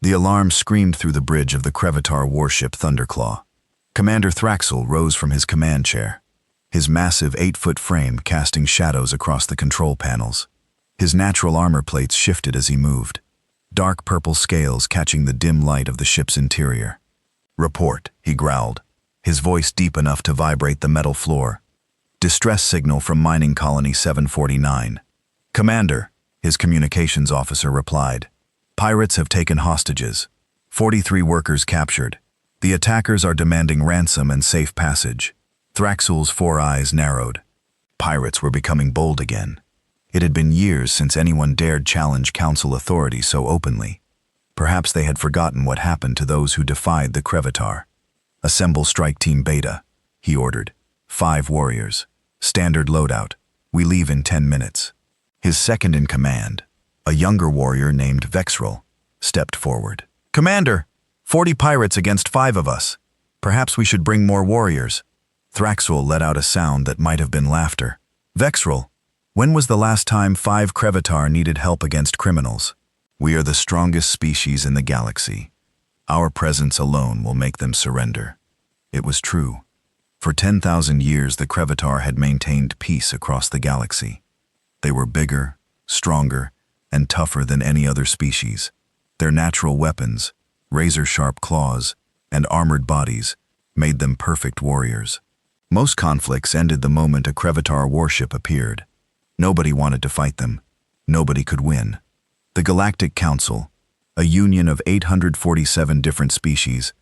The alarm screamed through the bridge of the Krevitar warship Thunderclaw. Commander Thraxel rose from his command chair, his massive 8-foot frame casting shadows across the control panels. His natural armor plates shifted as he moved, dark purple scales catching the dim light of the ship's interior. "Report," he growled, his voice deep enough to vibrate the metal floor. "Distress signal from Mining Colony 749. "Commander," his communications officer replied. "Pirates have taken hostages. 43 workers captured. The attackers are demanding ransom and safe passage." Thraxel's 4 eyes narrowed. Pirates were becoming bold again. It had been years since anyone dared challenge Council authority so openly. Perhaps they had forgotten what happened to those who defied the Krevitar. "Assemble Strike Team Beta," he ordered. 5 warriors. Standard loadout. We leave in 10 minutes. His second in command, a younger warrior named Vexrel, stepped forward. "Commander, 40 pirates against 5 of us. Perhaps we should bring more warriors." Thraxel let out a sound that might have been laughter. "Vexrel, when was the last time 5 Krevitar needed help against criminals? We are the strongest species in the galaxy. Our presence alone will make them surrender." It was true. For 10,000 years, the Krevitar had maintained peace across the galaxy. They were bigger, stronger, and tougher than any other species. Their natural weapons, razor-sharp claws, and armored bodies, made them perfect warriors. Most conflicts ended the moment a Krevitar warship appeared. Nobody wanted to fight them. Nobody could win. The Galactic Council, a union of 847 different species,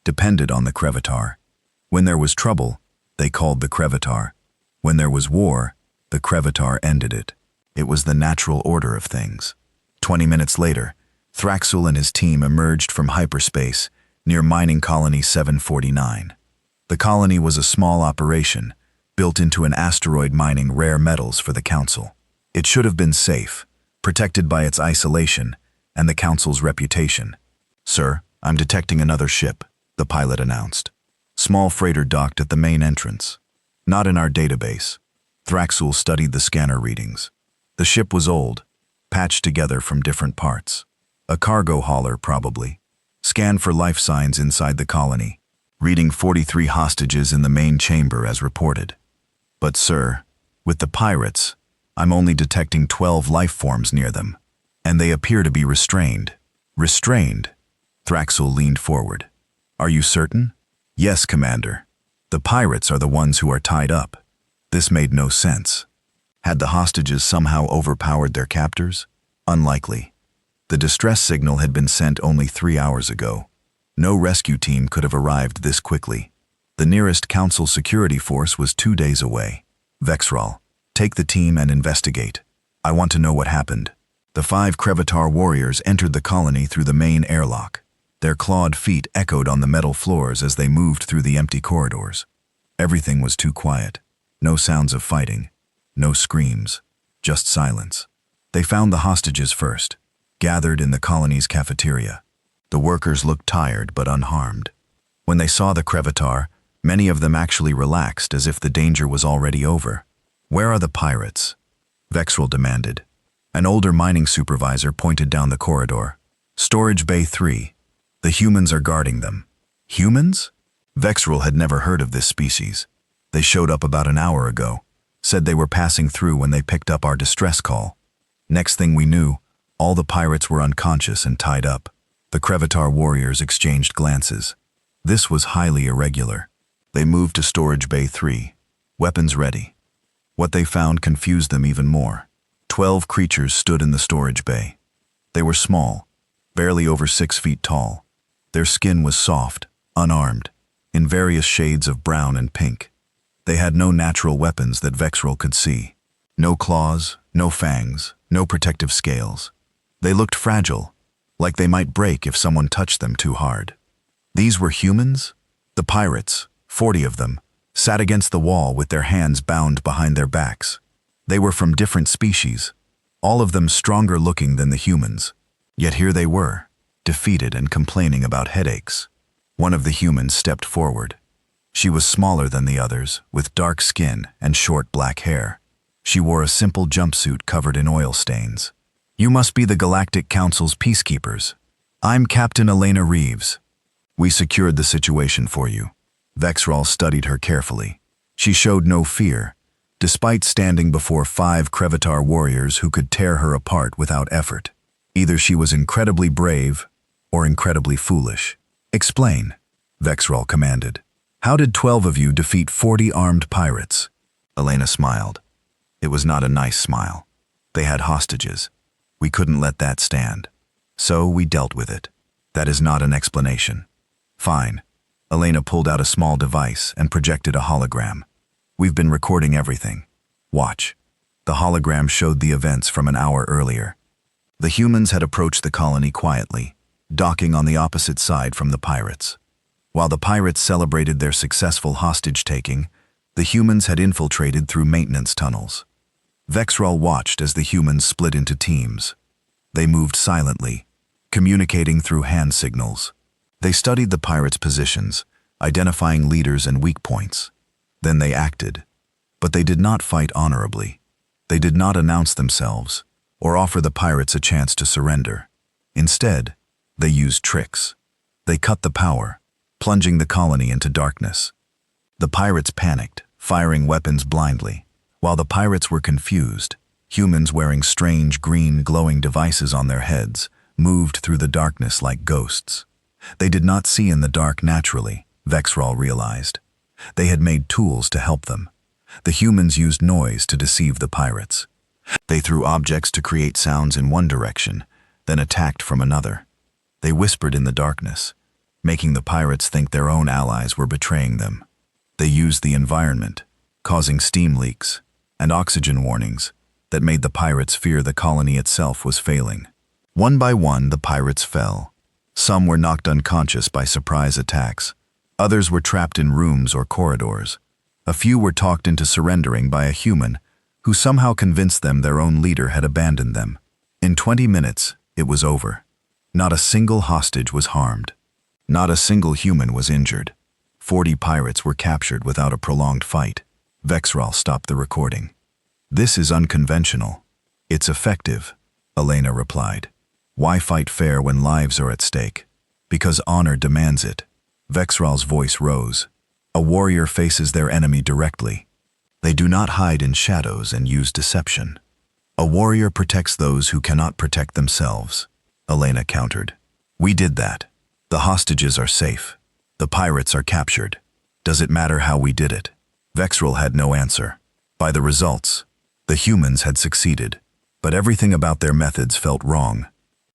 depended on the Krevitar. When there was trouble, they called the Krevitar. When there was war, the Krevitar ended it. It was the natural order of things. 20 minutes later, Thraxel and his team emerged from hyperspace near Mining Colony 749. The colony was a small operation, built into an asteroid mining rare metals for the Council. It should have been safe, protected by its isolation and the Council's reputation. "Sir, I'm detecting another ship," the pilot announced. Small freighter docked at the main entrance. "Not in our database." Thraxel studied the scanner readings. The ship was old, patched together from different parts. A cargo hauler, probably. Scan for life signs inside the colony. Reading 43 hostages in the main chamber as reported. "But sir, with the pirates, I'm only detecting 12 life forms near them. And they appear to be restrained." "Restrained?" Thraxel leaned forward. "Are you certain?" "Yes, Commander. The pirates are the ones who are tied up." This made no sense. Had the hostages somehow overpowered their captors? Unlikely. The distress signal had been sent only 3 hours ago. No rescue team could have arrived this quickly. The nearest Council security force was 2 days away. "Vexrel, take the team and investigate. I want to know what happened." The 5 Krevitar warriors entered the colony through the main airlock. Their clawed feet echoed on the metal floors as they moved through the empty corridors. Everything was too quiet. No sounds of fighting. No screams. Just silence. They found the hostages first, gathered in the colony's cafeteria. The workers looked tired but unharmed. When they saw the Krevitar, many of them actually relaxed as if the danger was already over. "Where are the pirates?" Vexrel demanded. An older mining supervisor pointed down the corridor. "Storage Bay 3. The humans are guarding them." "Humans?" Vexrel had never heard of this species. "They showed up about an hour ago. Said they were passing through when they picked up our distress call. Next thing we knew, all the pirates were unconscious and tied up." The Krevitar warriors exchanged glances. This was highly irregular. They moved to Storage Bay 3, weapons ready. What they found confused them even more. 12 creatures stood in the storage bay. They were small, barely over 6 feet tall. Their skin was soft, unarmed, in various shades of brown and pink. They had no natural weapons that Vexrel could see. No claws, no fangs, no protective scales. They looked fragile, like they might break if someone touched them too hard. These were humans? The pirates, 40 of them, sat against the wall with their hands bound behind their backs. They were from different species, all of them stronger looking than the humans. Yet here they were, defeated and complaining about headaches. One of the humans stepped forward. She was smaller than the others, with dark skin and short black hair. She wore a simple jumpsuit covered in oil stains. "You must be the Galactic Council's peacekeepers." I'm Captain Elena Reeves. We secured the situation for you. Vexral studied her carefully. She showed no fear, despite standing before 5 Krevitar warriors who could tear her apart without effort. Either she was incredibly brave or incredibly foolish. Explain, Vexral commanded. How did 12 of you defeat 40 armed pirates? Elena smiled. It was not a nice smile. They had hostages. We couldn't let that stand. So we dealt with it. That is not an explanation. Fine. Elena pulled out a small device and projected a hologram. We've been recording everything. Watch. The hologram showed the events from an hour earlier. The humans had approached the colony quietly, docking on the opposite side from the pirates. While the pirates celebrated their successful hostage-taking, the humans had infiltrated through maintenance tunnels. Vexral watched as the humans split into teams. They moved silently, communicating through hand signals. They studied the pirates' positions, identifying leaders and weak points. Then they acted. But they did not fight honorably. They did not announce themselves or offer the pirates a chance to surrender. Instead, they used tricks. They cut the power, plunging the colony into darkness. The pirates panicked, firing weapons blindly. While the pirates were confused, humans wearing strange green glowing devices on their heads moved through the darkness like ghosts. They did not see in the dark naturally, Vexral realized. They had made tools to help them. The humans used noise to deceive the pirates. They threw objects to create sounds in one direction, then attacked from another. They whispered in the darkness, making the pirates think their own allies were betraying them. They used the environment, causing steam leaks and oxygen warnings that made the pirates fear the colony itself was failing. One by one, the pirates fell. Some were knocked unconscious by surprise attacks. Others were trapped in rooms or corridors. A few were talked into surrendering by a human who somehow convinced them their own leader had abandoned them. In 20 minutes, it was over. Not a single hostage was harmed. Not a single human was injured. 40 pirates were captured without a prolonged fight. Vexral stopped the recording. This is unconventional. It's effective, Elena replied. Why fight fair when lives are at stake? Because honor demands it. Vexral's voice rose. A warrior faces their enemy directly. They do not hide in shadows and use deception. A warrior protects those who cannot protect themselves, Elena countered. We did that. The hostages are safe. The pirates are captured. Does it matter how we did it? Vexral had no answer. By the results, the humans had succeeded, but everything about their methods felt wrong.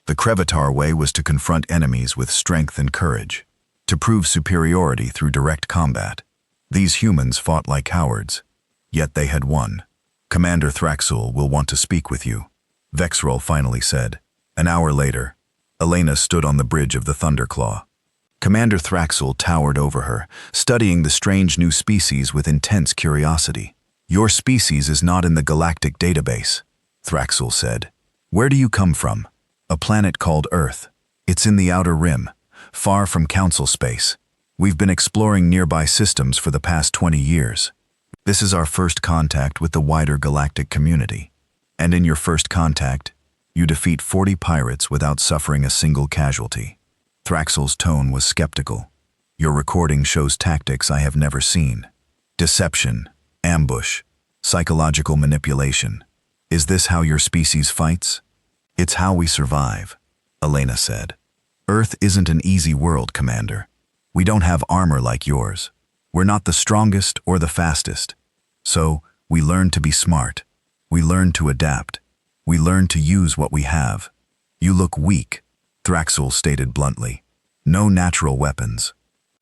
The Krevitar way was to confront enemies with strength and courage, to prove superiority through direct combat. These humans fought like cowards, yet they had won. Commander Thraxul will want to speak with you, Vexral finally said. An hour later, Elena stood on the bridge of the Thunderclaw. Commander Thraxul towered over her, studying the strange new species with intense curiosity. Your species is not in the galactic database, Thraxul said. Where do you come from? A planet called Earth. It's in the outer rim, far from Council space. We've been exploring nearby systems for the past 20 years. This is our first contact with the wider galactic community. And in your first contact, you defeat 40 pirates without suffering a single casualty. Thraxul's tone was skeptical. Your recording shows tactics I have never seen. Deception, ambush, psychological manipulation. Is this how your species fights? It's how we survive, Elena said. Earth isn't an easy world, Commander. We don't have armor like yours. We're not the strongest or the fastest. So, we learn to be smart. We learn to adapt. We learn to use what we have. You look weak, Thraxul stated bluntly. No natural weapons.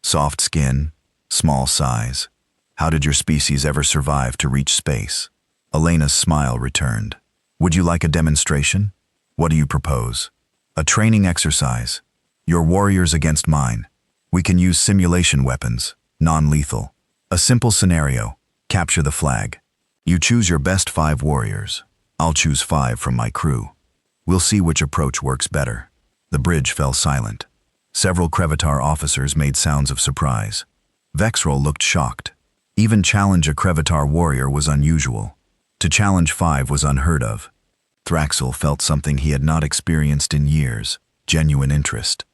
Soft skin, small size. How did your species ever survive to reach space? Elena's smile returned. Would you like a demonstration? What do you propose? A training exercise. Your warriors against mine. We can use simulation weapons, non-lethal. A simple scenario. Capture the flag. You choose your best 5 warriors. I'll choose 5 from my crew. We'll see which approach works better. The bridge fell silent. Several Krevitar officers made sounds of surprise. Vexral looked shocked. Even challenge a Krevitar warrior was unusual. To challenge 5 was unheard of. Thraxul felt something he had not experienced in years. genuine interest.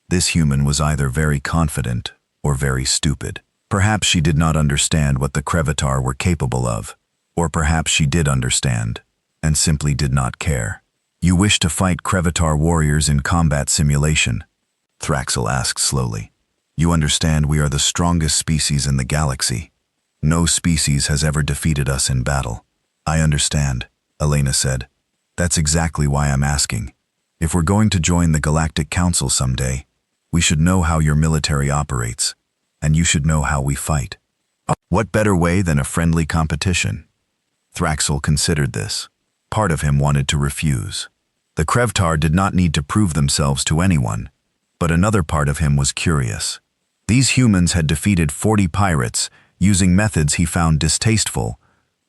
This human was either very confident or very stupid. Perhaps she did not understand what the Krevitar were capable of, or perhaps she did understand and simply did not care. "You wish to fight Krevitar warriors in combat simulation?" Thraxel asked slowly. "You understand we are the strongest species in the galaxy. No species has ever defeated us in battle." "I understand," Elena said. "That's exactly why I'm asking. If we're going to join the Galactic Council someday, we should know how your military operates, and you should know how we fight." What better way than a friendly competition? Thraxel considered this. Part of him wanted to refuse. The Krevtar did not need to prove themselves to anyone, but another part of him was curious. These humans had defeated 40 pirates using methods he found distasteful,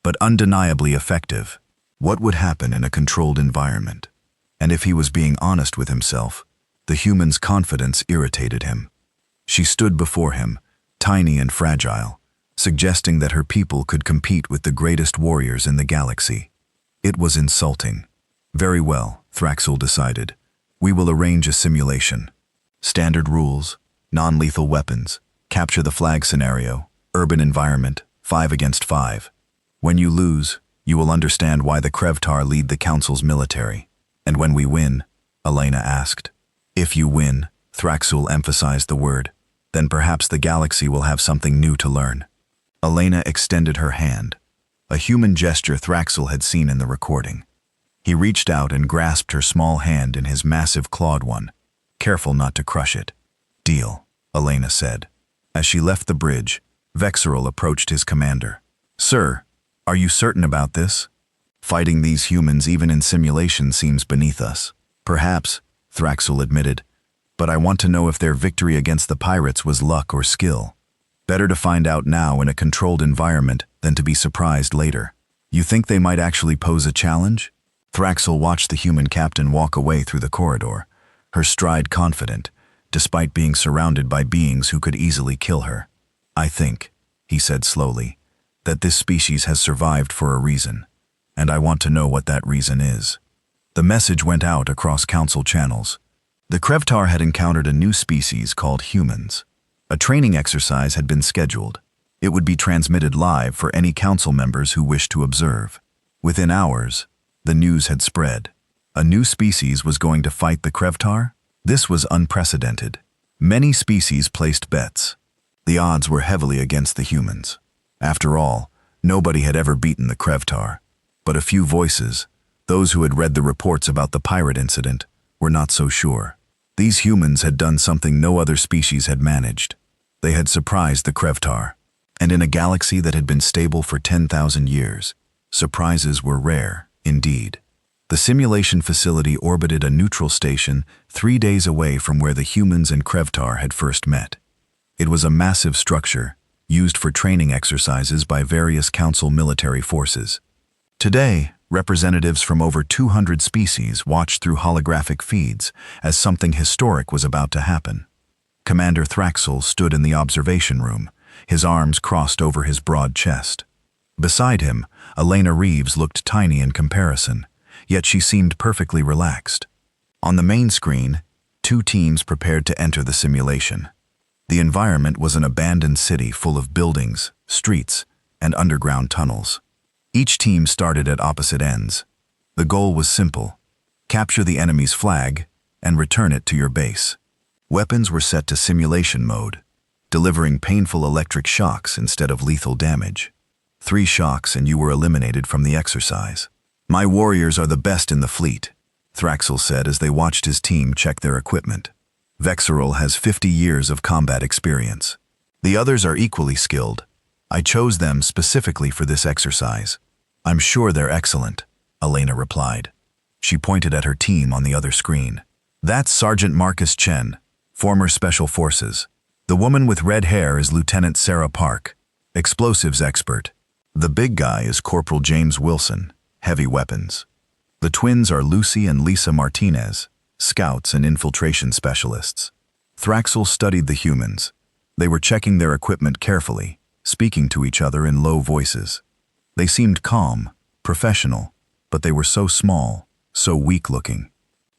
but undeniably effective. What would happen in a controlled environment? And if he was being honest with himself, the human's confidence irritated him. She stood before him, tiny and fragile, suggesting that her people could compete with the greatest warriors in the galaxy. It was insulting. "Very well," Thraxel decided. "We will arrange a simulation. Standard rules, non-lethal weapons, capture the flag scenario, urban environment, 5 against 5. When you lose, you will understand why the Krevtar lead the Council's military. And when we win," Elena asked. "If you win," Thraxel emphasized the word, "then perhaps the galaxy will have something new to learn." Elena extended her hand, a human gesture Thraxel had seen in the recording. He reached out and grasped her small hand in his massive clawed one, careful not to crush it. "Deal," Elena said. As she left the bridge, Vexeril approached his commander. "Sir, are you certain about this? Fighting these humans even in simulation seems beneath us." "Perhaps," Thraxel admitted, "but I want to know if their victory against the pirates was luck or skill. Better to find out now in a controlled environment than to be surprised later." "You think they might actually pose a challenge?" Thraxel watched the human captain walk away through the corridor, her stride confident, despite being surrounded by beings who could easily kill her. "I think," he said slowly, "that this species has survived for a reason, and I want to know what that reason is." The message went out across council channels. The Krevtar had encountered a new species called humans. A training exercise had been scheduled. It would be transmitted live for any council members who wished to observe. Within hours, the news had spread. A new species was going to fight the Krevtar? This was unprecedented. Many species placed bets. The odds were heavily against the humans. After all, nobody had ever beaten the Krevtar. But a few voices, those who had read the reports about the pirate incident, were not so sure. These humans had done something no other species had managed. They had surprised the Krevtar. And in a galaxy that had been stable for 10,000 years, surprises were rare, indeed. The simulation facility orbited a neutral station 3 days away from where the humans and Krevtar had first met. It was a massive structure, used for training exercises by various council military forces. Today, representatives from over 200 species watched through holographic feeds as something historic was about to happen. Commander Thraxel stood in the observation room, his arms crossed over his broad chest. Beside him, Elena Reeves looked tiny in comparison, yet she seemed perfectly relaxed. On the main screen, 2 teams prepared to enter the simulation. The environment was an abandoned city full of buildings, streets, and underground tunnels. Each team started at opposite ends. The goal was simple: capture the enemy's flag and return it to your base. Weapons were set to simulation mode, delivering painful electric shocks instead of lethal damage. 3 shocks and you were eliminated from the exercise. "My warriors are the best in the fleet," Thraxel said as they watched his team check their equipment. "Vexeril has 50 years of combat experience. The others are equally skilled. I chose them specifically for this exercise. I'm sure they're excellent," Elena replied. She pointed at her team on the other screen. "That's Sergeant Marcus Chen, former Special Forces. The woman with red hair is Lieutenant Sarah Park, explosives expert. The big guy is Corporal James Wilson, heavy weapons. The twins are Lucy and Lisa Martinez, scouts and infiltration specialists." Thraxel studied the humans. They were checking their equipment carefully, speaking to each other in low voices. They seemed calm, professional, but they were so small, so weak-looking.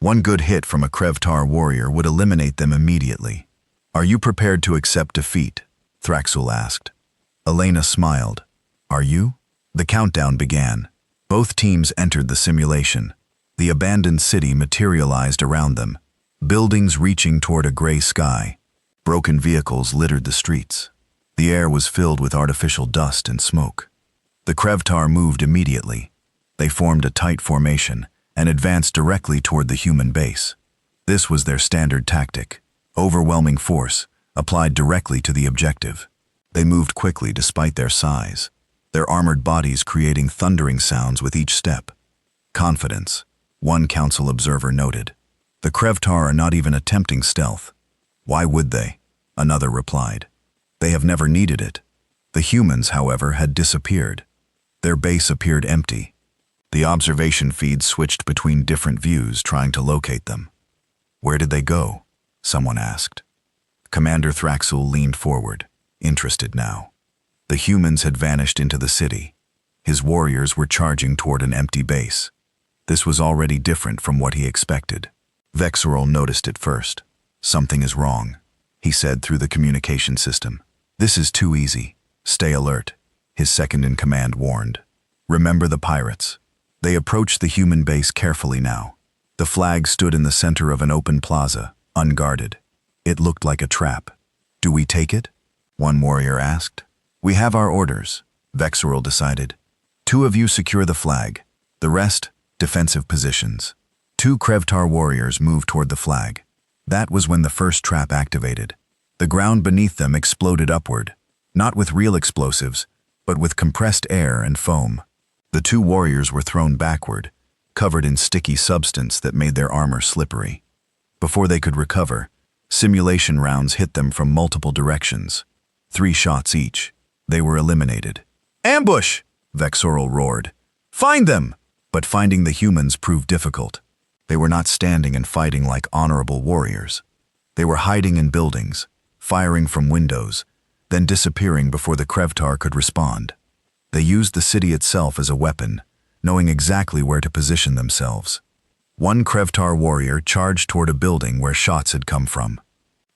One good hit from a Krevtar warrior would eliminate them immediately. "Are you prepared to accept defeat?" Thraxul asked. Elena smiled. "Are you?" The countdown began. Both teams entered the simulation. The abandoned city materialized around them, buildings reaching toward a gray sky. Broken vehicles littered the streets. The air was filled with artificial dust and smoke. The Krevtar moved immediately. They formed a tight formation and advanced directly toward the human base. This was their standard tactic: overwhelming force applied directly to the objective. They moved quickly despite their size, their armored bodies creating thundering sounds with each step. "Confidence," one council observer noted. "The Krevtar are not even attempting stealth." "Why would they?" another replied. "They have never needed it." The humans, however, had disappeared. Their base appeared empty. The observation feed switched between different views, trying to locate them. "Where did they go?" someone asked. Commander Thraxul leaned forward, interested now. The humans had vanished into the city. His warriors were charging toward an empty base. This was already different from what he expected. Vexorol noticed it first. "Something is wrong," he said through the communication system. "This is too easy. Stay alert," his second-in-command warned. "Remember the pirates." They approached the human base carefully now. The flag stood in the center of an open plaza, unguarded. It looked like a trap. "Do we take it?" one warrior asked. "We have our orders," Vexorol decided. "Two of you secure the flag. The rest, defensive positions." Two Krevtar warriors moved toward the flag. That was when the first trap activated. The ground beneath them exploded upward, not with real explosives, but with compressed air and foam. The two warriors were thrown backward, covered in sticky substance that made their armor slippery. Before they could recover, simulation rounds hit them from multiple directions. 3 shots each. They were eliminated. "Ambush!" Vexorol roared. "Find them!" But finding the humans proved difficult. They were not standing and fighting like honorable warriors. They were hiding in buildings, firing from windows, then disappearing before the Krevtar could respond. They used the city itself as a weapon, knowing exactly where to position themselves. One Krevtar warrior charged toward a building where shots had come from.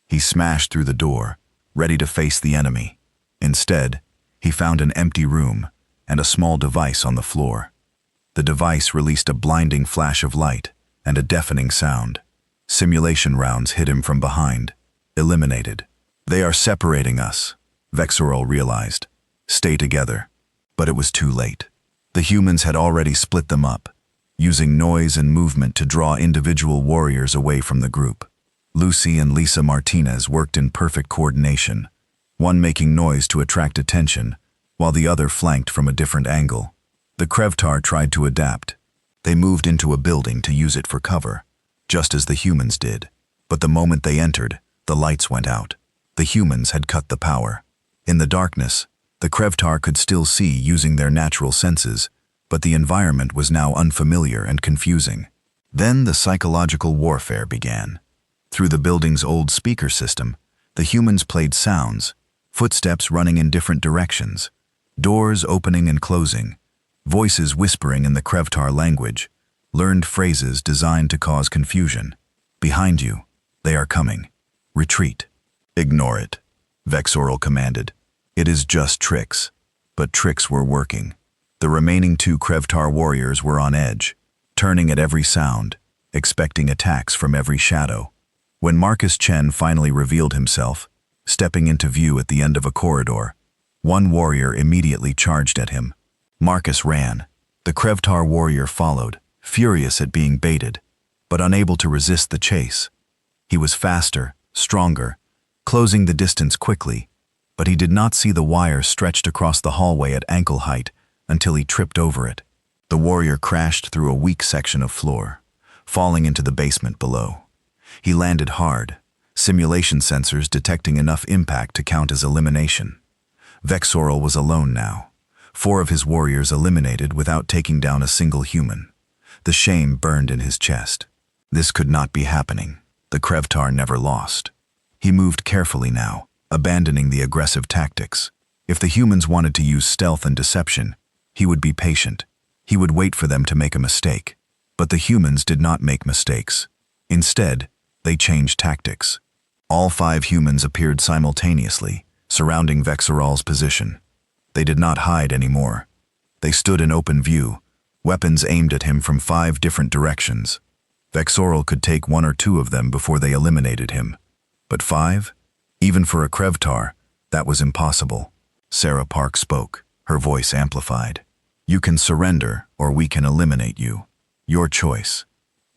He smashed through the door, ready to face the enemy. Instead, he found an empty room and a small device on the floor. The device released a blinding flash of light and a deafening sound. Simulation rounds hit him from behind, eliminated. "They are separating us," Vexorol realized. "Stay together." But it was too late. The humans had already split them up, using noise and movement to draw individual warriors away from the group. Lucy and Lisa Martinez worked in perfect coordination, one making noise to attract attention, while the other flanked from a different angle. The Krevtar tried to adapt. They moved into a building to use it for cover, just as the humans did. But the moment they entered, the lights went out. The humans had cut the power. In the darkness, the Krevtar could still see using their natural senses, but the environment was now unfamiliar and confusing. Then the psychological warfare began. Through the building's old speaker system, the humans played sounds, footsteps running in different directions, doors opening and closing, voices whispering in the Krevtar language, learned phrases designed to cause confusion. "Behind you, they are coming. Retreat." "Ignore it," Vexorol commanded. "It is just tricks." But tricks were working. The remaining 2 Krevtar warriors were on edge, turning at every sound, expecting attacks from every shadow. When Marcus Chen finally revealed himself, stepping into view at the end of a corridor, one warrior immediately charged at him. Marcus ran. The Krevtar warrior followed, furious at being baited, but unable to resist the chase. He was faster, stronger, closing the distance quickly, but he did not see the wire stretched across the hallway at ankle height until he tripped over it. The warrior crashed through a weak section of floor, falling into the basement below. He landed hard, simulation sensors detecting enough impact to count as elimination. Vexorol was alone now. 4 of his warriors eliminated without taking down a single human. The shame burned in his chest. This could not be happening. The Krevtar never lost. He moved carefully now, abandoning the aggressive tactics. If the humans wanted to use stealth and deception, he would be patient. He would wait for them to make a mistake. But the humans did not make mistakes. Instead, they changed tactics. All 5 humans appeared simultaneously, surrounding Vexorol's position. They did not hide anymore. They stood in open view, weapons aimed at him from 5 different directions. Vexorol could take 1 or 2 of them before they eliminated him. But 5? Even for a Krevtar, that was impossible. Sarah Park spoke, her voice amplified. You can surrender, or we can eliminate you. Your choice.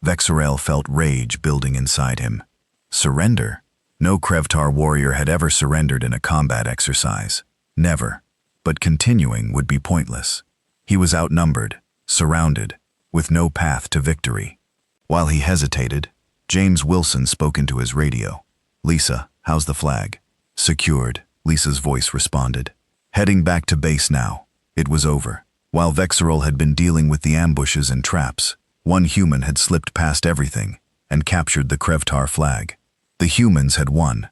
Vexorel felt rage building inside him. Surrender? No Krevtar warrior had ever surrendered in a combat exercise. Never. But continuing would be pointless. He was outnumbered, surrounded, with no path to victory. While he hesitated, James Wilson spoke into his radio. Lisa, how's the flag? Secured, Lisa's voice responded. Heading back to base now. It was over. While Vexorol had been dealing with the ambushes and traps, one human had slipped past everything and captured the Krevtar flag. The humans had won.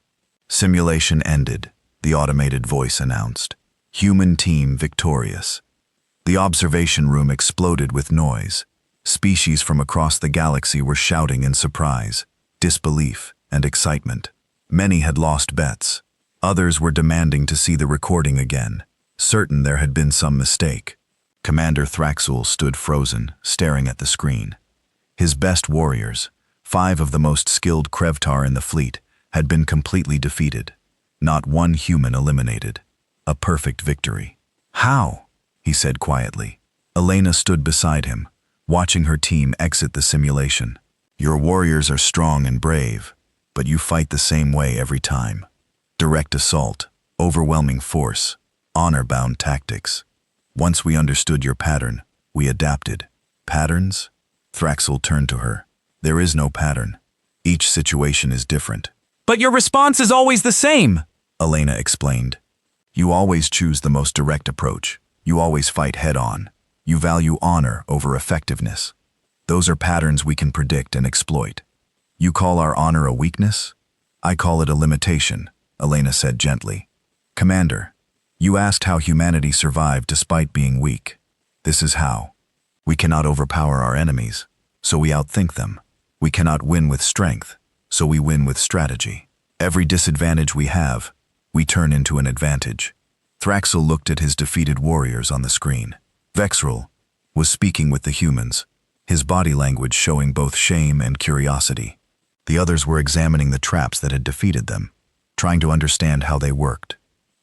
Simulation ended, the automated voice announced. Human team victorious. The observation room exploded with noise. Species from across the galaxy were shouting in surprise, disbelief, and excitement. Many had lost bets. Others were demanding to see the recording again, certain there had been some mistake. Commander Thraxul stood frozen, staring at the screen. His best warriors, 5 of the most skilled Krevtar in the fleet, had been completely defeated. Not one human eliminated. A perfect victory. How? He said quietly. Elena stood beside him, watching her team exit the simulation. Your warriors are strong and brave, but you fight the same way every time. Direct assault, overwhelming force, honor-bound tactics. Once we understood your pattern, we adapted. Patterns? Thraxul turned to her. There is no pattern. Each situation is different. But your response is always the same, Elena explained. You always choose the most direct approach. You always fight head-on. You value honor over effectiveness. Those are patterns we can predict and exploit. You call our honor a weakness? I call it a limitation, Elena said gently. Commander, you asked how humanity survived despite being weak. This is how. We cannot overpower our enemies, so we outthink them. We cannot win with strength, so we win with strategy. Every disadvantage we have, we turn into an advantage. Thraxul looked at his defeated warriors on the screen. Vexorol was speaking with the humans, his body language showing both shame and curiosity. The others were examining the traps that had defeated them, trying to understand how they worked.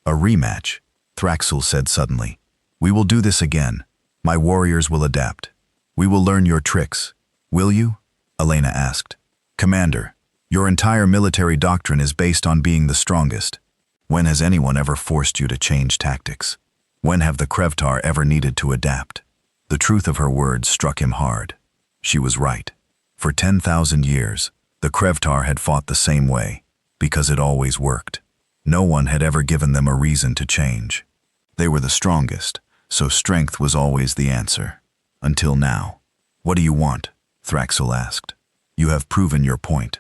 A rematch, Thraxul said suddenly. We will do this again. My warriors will adapt. We will learn your tricks. Will you? Elena asked. Commander, your entire military doctrine is based on being the strongest. When has anyone ever forced you to change tactics? When have the Krevtar ever needed to adapt? The truth of her words struck him hard. She was right. For 10,000 years, the Krevtar had fought the same way, because it always worked. No one had ever given them a reason to change. They were the strongest, so strength was always the answer. Until now. What do you want? Thraxul asked. You have proven your point.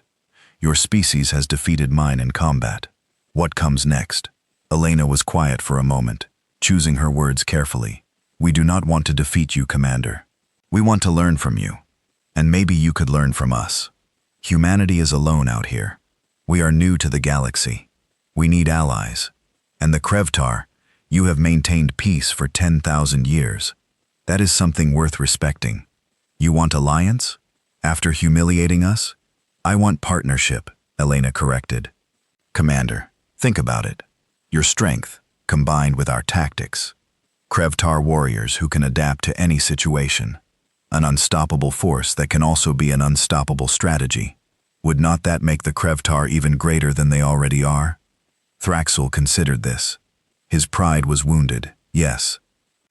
Your species has defeated mine in combat. What comes next? Elena was quiet for a moment, choosing her words carefully. We do not want to defeat you, Commander. We want to learn from you. And maybe you could learn from us. Humanity is alone out here. We are new to the galaxy. We need allies. And the Krevtar, you have maintained peace for 10,000 years. That is something worth respecting. You want alliance? After humiliating us? I want partnership, Elena corrected. Commander, think about it. Your strength, combined with our tactics. Krevtar warriors who can adapt to any situation. An unstoppable force that can also be an unstoppable strategy. Would not that make the Krevtar even greater than they already are? Thraxul considered this. His pride was wounded, yes.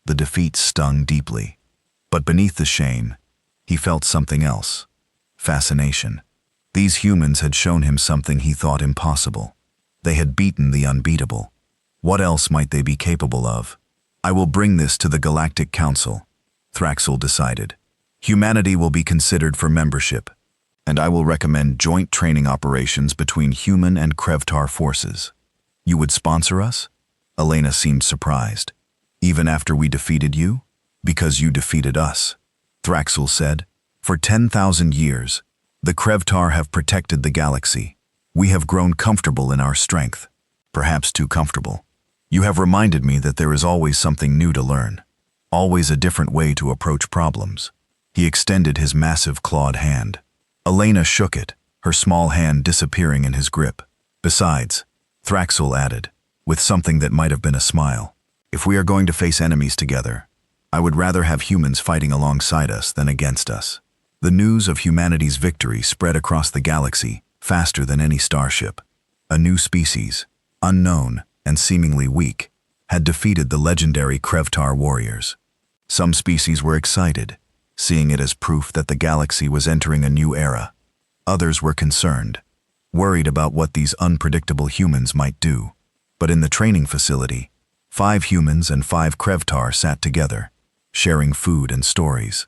The defeat stung deeply. But beneath the shame, he felt something else. Fascination. These humans had shown him something he thought impossible. They had beaten the unbeatable. What else might they be capable of? I will bring this to the Galactic Council, Thraxul decided. Humanity will be considered for membership, and I will recommend joint training operations between human and Krevtar forces. You would sponsor us? Elena seemed surprised. Even after we defeated you? Because you defeated us, Thraxul said. For 10,000 years, The Krevtar have protected the galaxy. We have grown comfortable in our strength. Perhaps too comfortable. You have reminded me that there is always something new to learn. Always a different way to approach problems. He extended his massive clawed hand. Elena shook it, her small hand disappearing in his grip. Besides, Thraxel added, with something that might have been a smile, if we are going to face enemies together, I would rather have humans fighting alongside us than against us. The news of humanity's victory spread across the galaxy faster than any starship. A new species, unknown and seemingly weak, had defeated the legendary Krevtar warriors. Some species were excited, seeing it as proof that the galaxy was entering a new era. Others were concerned, worried about what these unpredictable humans might do. But in the training facility, 5 humans and 5 Krevtar sat together, sharing food and stories.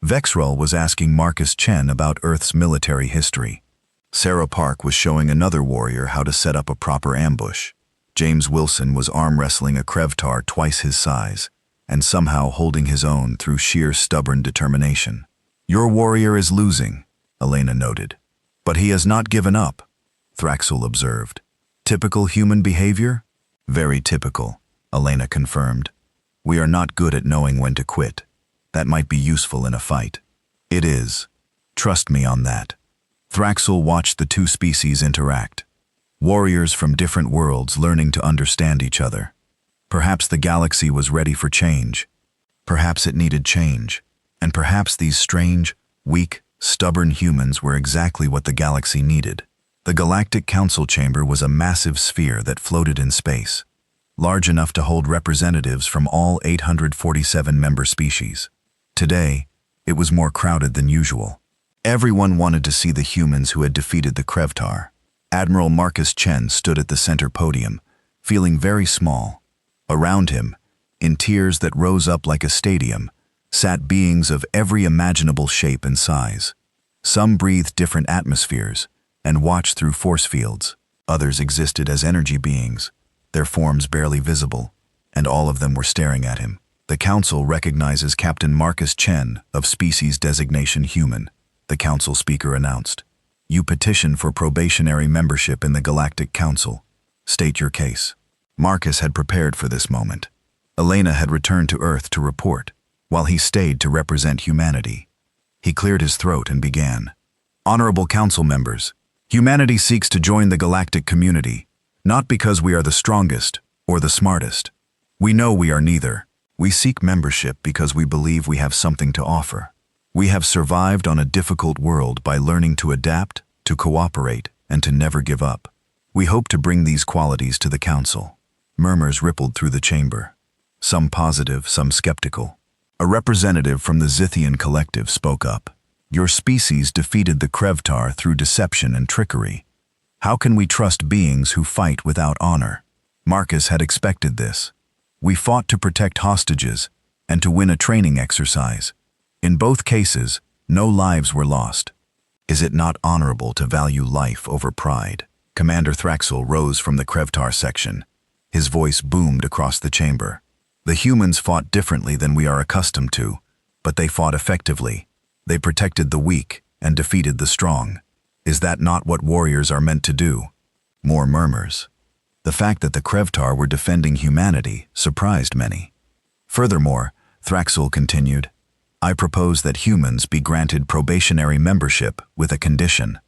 Vexrel was asking Marcus Chen about Earth's military history. Sarah Park was showing another warrior how to set up a proper ambush. James Wilson was arm wrestling a Krevtar twice his size, and somehow holding his own through sheer stubborn determination. Your warrior is losing, Elena noted. But he has not given up, Thraxel observed. Typical human behavior? Very typical, Elena confirmed. We are not good at knowing when to quit. That might be useful in a fight. It is. Trust me on that. Thraxel watched the two species interact. Warriors from different worlds learning to understand each other. Perhaps the galaxy was ready for change. Perhaps it needed change. And perhaps these strange, weak, stubborn humans were exactly what the galaxy needed. The Galactic Council chamber was a massive sphere that floated in space, large enough to hold representatives from all 847 member species. Today, it was more crowded than usual. Everyone wanted to see the humans who had defeated the Krevtar. Admiral Marcus Chen stood at the center podium, feeling very small. Around him, in tiers that rose up like a stadium, sat beings of every imaginable shape and size. Some breathed different atmospheres and watched through force fields. Others existed as energy beings, their forms barely visible, and all of them were staring at him. The Council recognizes Captain Marcus Chen of species designation human, the Council speaker announced. You petition for probationary membership in the Galactic Council. State your case. Marcus had prepared for this moment. Elena had returned to Earth to report, while he stayed to represent humanity. He cleared his throat and began. Honorable Council members, humanity seeks to join the galactic community, not because we are the strongest or the smartest. We know we are neither. We seek membership because we believe we have something to offer. We have survived on a difficult world by learning to adapt, to cooperate, and to never give up. We hope to bring these qualities to the Council. Murmurs rippled through the chamber, some positive, some skeptical. A representative from the Zithian collective spoke up. Your species defeated the Krevtar through deception and trickery. How can we trust beings who fight without honor? Marcus had expected this. We fought to protect hostages and to win a training exercise. In both cases, no lives were lost. Is it not honorable to value life over pride? Commander Thraxel rose from the Krevtar section. His voice boomed across the chamber. The humans fought differently than we are accustomed to, but they fought effectively. They protected the weak and defeated the strong. Is that not what warriors are meant to do? More murmurs. The fact that the Krevtar were defending humanity surprised many. Furthermore, Thraxel continued, I propose that humans be granted probationary membership with a condition.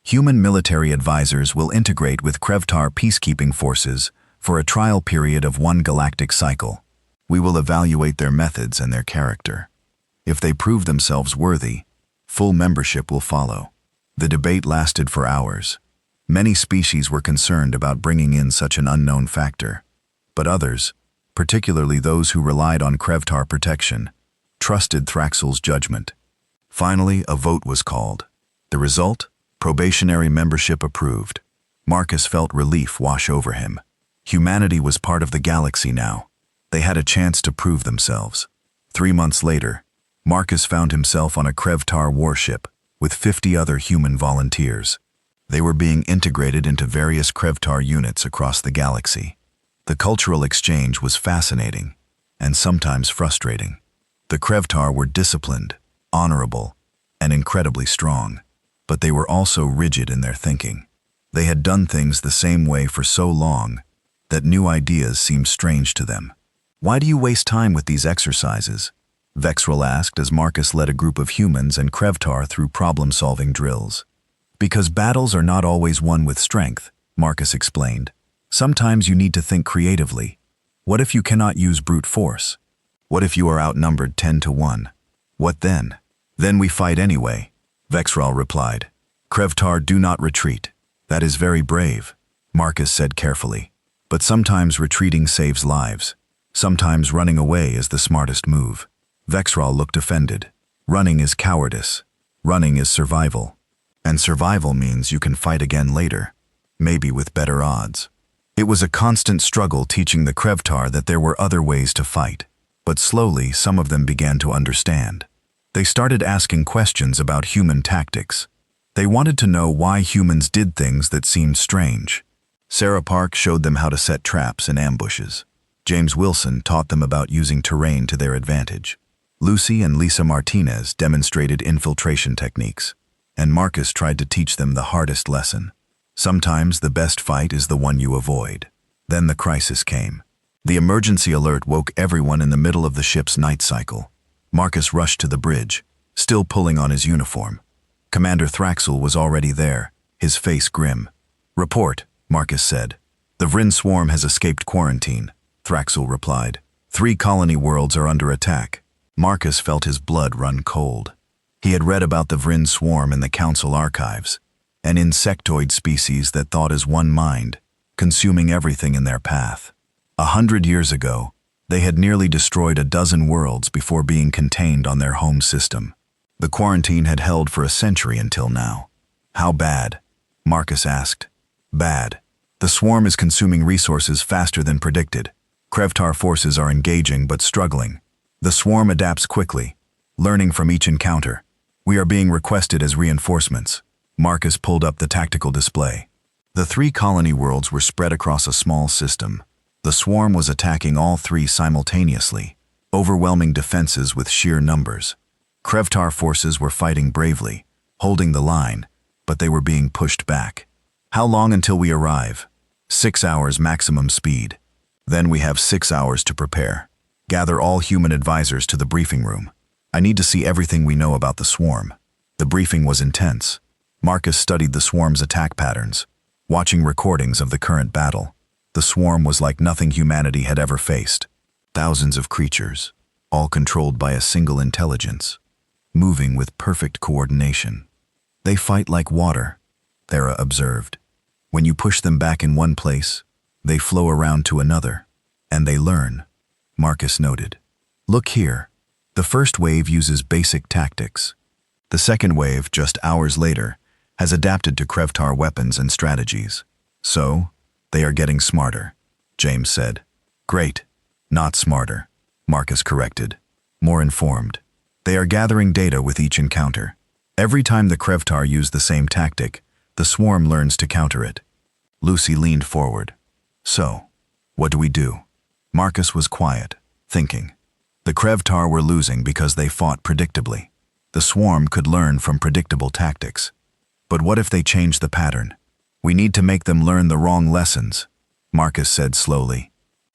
Human military advisors will integrate with Krevtar peacekeeping forces for a trial period of 1 galactic cycle. We will evaluate their methods and their character. If they prove themselves worthy, full membership will follow. The debate lasted for hours. Many species were concerned about bringing in such an unknown factor, but others, particularly those who relied on Krevtar protection, trusted Thraxel's judgment. Finally, a vote was called. The result? Probationary membership approved. Marcus felt relief wash over him. Humanity was part of the galaxy now. They had a chance to prove themselves. 3 months later, Marcus found himself on a Krevtar warship with 50 other human volunteers. They were being integrated into various Krevtar units across the galaxy. The cultural exchange was fascinating and sometimes frustrating. The Krevtar were disciplined, honorable, and incredibly strong. but they were also rigid in their thinking. They had done things the same way for so long that new ideas seemed strange to them. "Why do you waste time with these exercises?" Vexrel asked as Marcus led a group of humans and Krevtar through problem-solving drills. "Because battles are not always won with strength," Marcus explained. "Sometimes you need to think creatively. What if you cannot use brute force? What if you are outnumbered 10 to 1? What then?" "Then we fight anyway," Vexrel replied. "Krevtar do not retreat. That is very brave," Marcus said carefully. "But sometimes retreating saves lives. Sometimes running away is the smartest move." Vexrel looked offended. "Running is cowardice. Running is survival. And survival means you can fight again later, maybe with better odds." It was a constant struggle teaching the Krevtar that there were other ways to fight, but slowly some of them began to understand. They started asking questions about human tactics. They wanted to know why humans did things that seemed strange. Sarah Park showed them how to set traps and ambushes. James Wilson taught them about using terrain to their advantage. Lucy and Lisa Martinez demonstrated infiltration techniques, and Marcus tried to teach them the hardest lesson. Sometimes the best fight is the one you avoid. Then the crisis came. The emergency alert woke everyone in the middle of the ship's night cycle. Marcus rushed to the bridge, still pulling on his uniform. Commander Thraxel was already there, his face grim. "Report," Marcus said. "The Vryn swarm has escaped quarantine," Thraxel replied. 3 colony worlds are under attack." Marcus felt his blood run cold. He had read about the Vryn swarm in the Council archives, an insectoid species that thought as one mind, consuming everything in their path. 100 years ago, they had nearly destroyed a dozen worlds before being contained on their home system. The quarantine had held for a century until now. "How bad?" Marcus asked. "Bad. The swarm is consuming resources faster than predicted. Krevtar forces are engaging but struggling. The swarm adapts quickly, learning from each encounter. We are being requested as reinforcements." Marcus pulled up the tactical display. The 3 colony worlds were spread across a small system. The swarm was attacking all 3 simultaneously, overwhelming defenses with sheer numbers. Krevtar forces were fighting bravely, holding the line, but they were being pushed back. "How long until we arrive?" 6 hours maximum speed. Then we have 6 hours to prepare. Gather all human advisors to the briefing room. I need to see everything we know about the swarm. The briefing was intense. Marcus studied the swarm's attack patterns, watching recordings of the current battle. The swarm was like nothing humanity had ever faced. Thousands of creatures, all controlled by a single intelligence, moving with perfect coordination. "They fight like water," Thera observed. "When you push them back in one place, they flow around to another, and they learn," Marcus noted. "Look here. The first wave uses basic tactics. The second wave, just hours later, has adapted to Krevtar weapons and strategies. So, they are getting smarter," James said. "Great. Not smarter," Marcus corrected. "More informed. They are gathering data with each encounter. Every time the Krevtar use the same tactic, the swarm learns to counter it." Lucy leaned forward. "So, what do we do?" Marcus was quiet, thinking. The Krevtar were losing because they fought predictably. The swarm could learn from predictable tactics. But what if they change the pattern? "We need to make them learn the wrong lessons," Marcus said slowly.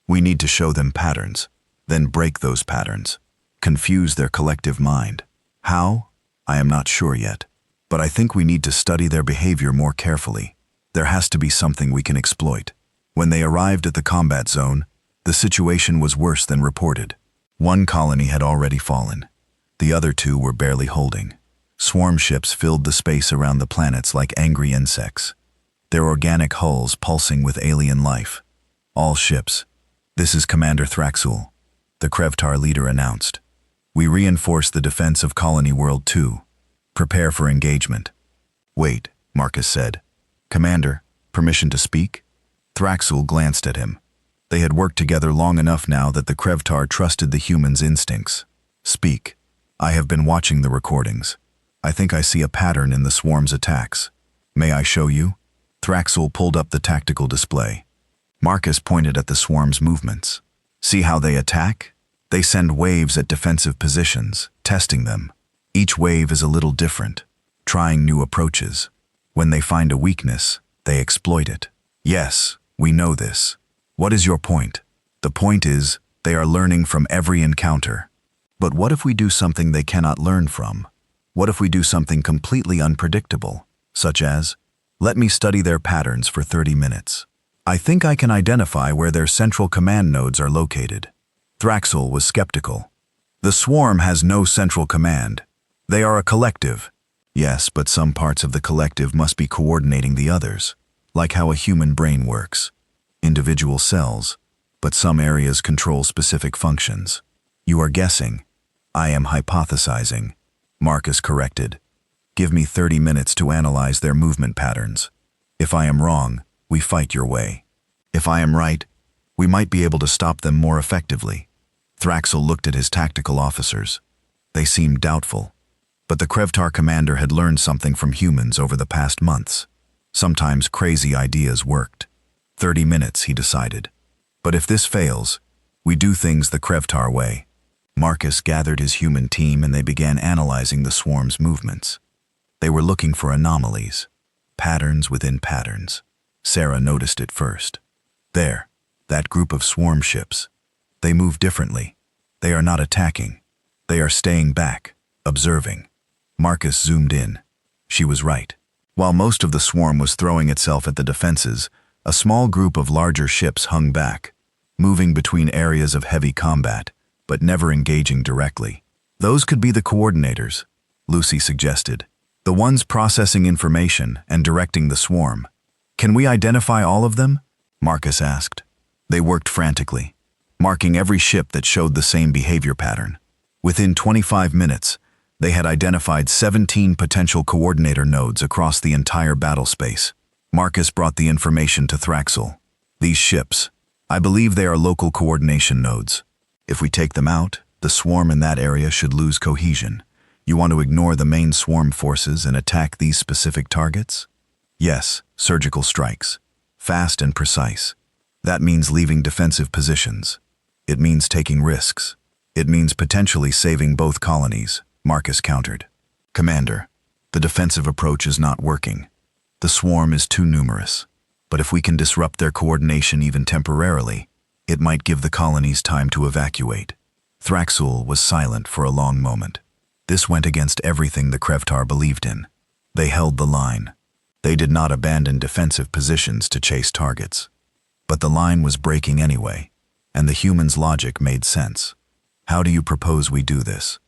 "We need to show them patterns, then break those patterns, confuse their collective mind. How? I am not sure yet. But I think we need to study their behavior more carefully. There has to be something we can exploit." When they arrived at the combat zone, the situation was worse than reported. 1 colony had already fallen. The other 2 were barely holding. Swarm ships filled the space around the planets like angry insects, their organic hulls pulsing with alien life. "All ships. This is Commander Thraxel," the Krevtar leader announced. "We reinforce the defense of Colony World 2. Prepare for engagement." "Wait," Marcus said. "Commander, permission to speak?" Thraxel glanced at him. They had worked together long enough now that the Krevtar trusted the humans' instincts. "Speak. I have been watching the recordings. I think I see a pattern in the swarm's attacks. May I show you?" Thraxel pulled up the tactical display. Marcus pointed at the swarm's movements. "See how they attack? They send waves at defensive positions, testing them. Each wave is a little different. trying new approaches. When they find a weakness, they exploit it. Yes, we know this. What is your point? The point is, they are learning from every encounter. But what if we do something they cannot learn from? What if we do something completely unpredictable, such as, let me study their patterns for 30 minutes. I think I can identify where their central command nodes are located. Thraxel was skeptical. The swarm has no central command. They are a collective. Yes, but some parts of the collective must be coordinating the others, like how a human brain works. Individual cells, but some areas control specific functions. You are guessing. I am hypothesizing. Marcus corrected. Give me 30 minutes to analyze their movement patterns. If I am wrong, we fight your way. If I am right, we might be able to stop them more effectively. Thraxel looked at his tactical officers. They seemed doubtful. But the Krevtar commander had learned something from humans over the past months. Sometimes crazy ideas worked. 30 minutes, he decided. But if this fails, we do things the Krevtar way. Marcus gathered his human team and they began analyzing the swarm's movements. They were looking for anomalies, patterns within patterns. Sarah noticed it first. There, that group of swarm ships. They move differently. They are not attacking. They are staying back, observing. Marcus zoomed in. She was right. While most of the swarm was throwing itself at the defenses, a small group of larger ships hung back, moving between areas of heavy combat, but never engaging directly. Those could be the coordinators, Lucy suggested. The ones processing information and directing the swarm. Can we identify all of them? Marcus asked. They worked frantically, marking every ship that showed the same behavior pattern. Within 25 minutes, they had identified 17 potential coordinator nodes across the entire battle space. Marcus brought the information to Thraxel. These ships, I believe they are local coordination nodes. If we take them out, the swarm in that area should lose cohesion. You want to ignore the main swarm forces and attack these specific targets? Yes, surgical strikes. Fast and precise. That means leaving defensive positions. It means taking risks. It means potentially saving both colonies, Marcus countered. Commander, the defensive approach is not working. The swarm is too numerous. But if we can disrupt their coordination even temporarily, it might give the colonies time to evacuate. Thraxel was silent for a long moment. This went against everything the Krevtar believed in. They held the line. They did not abandon defensive positions to chase targets. But the line was breaking anyway, and the humans' logic made sense. How do you propose we do this?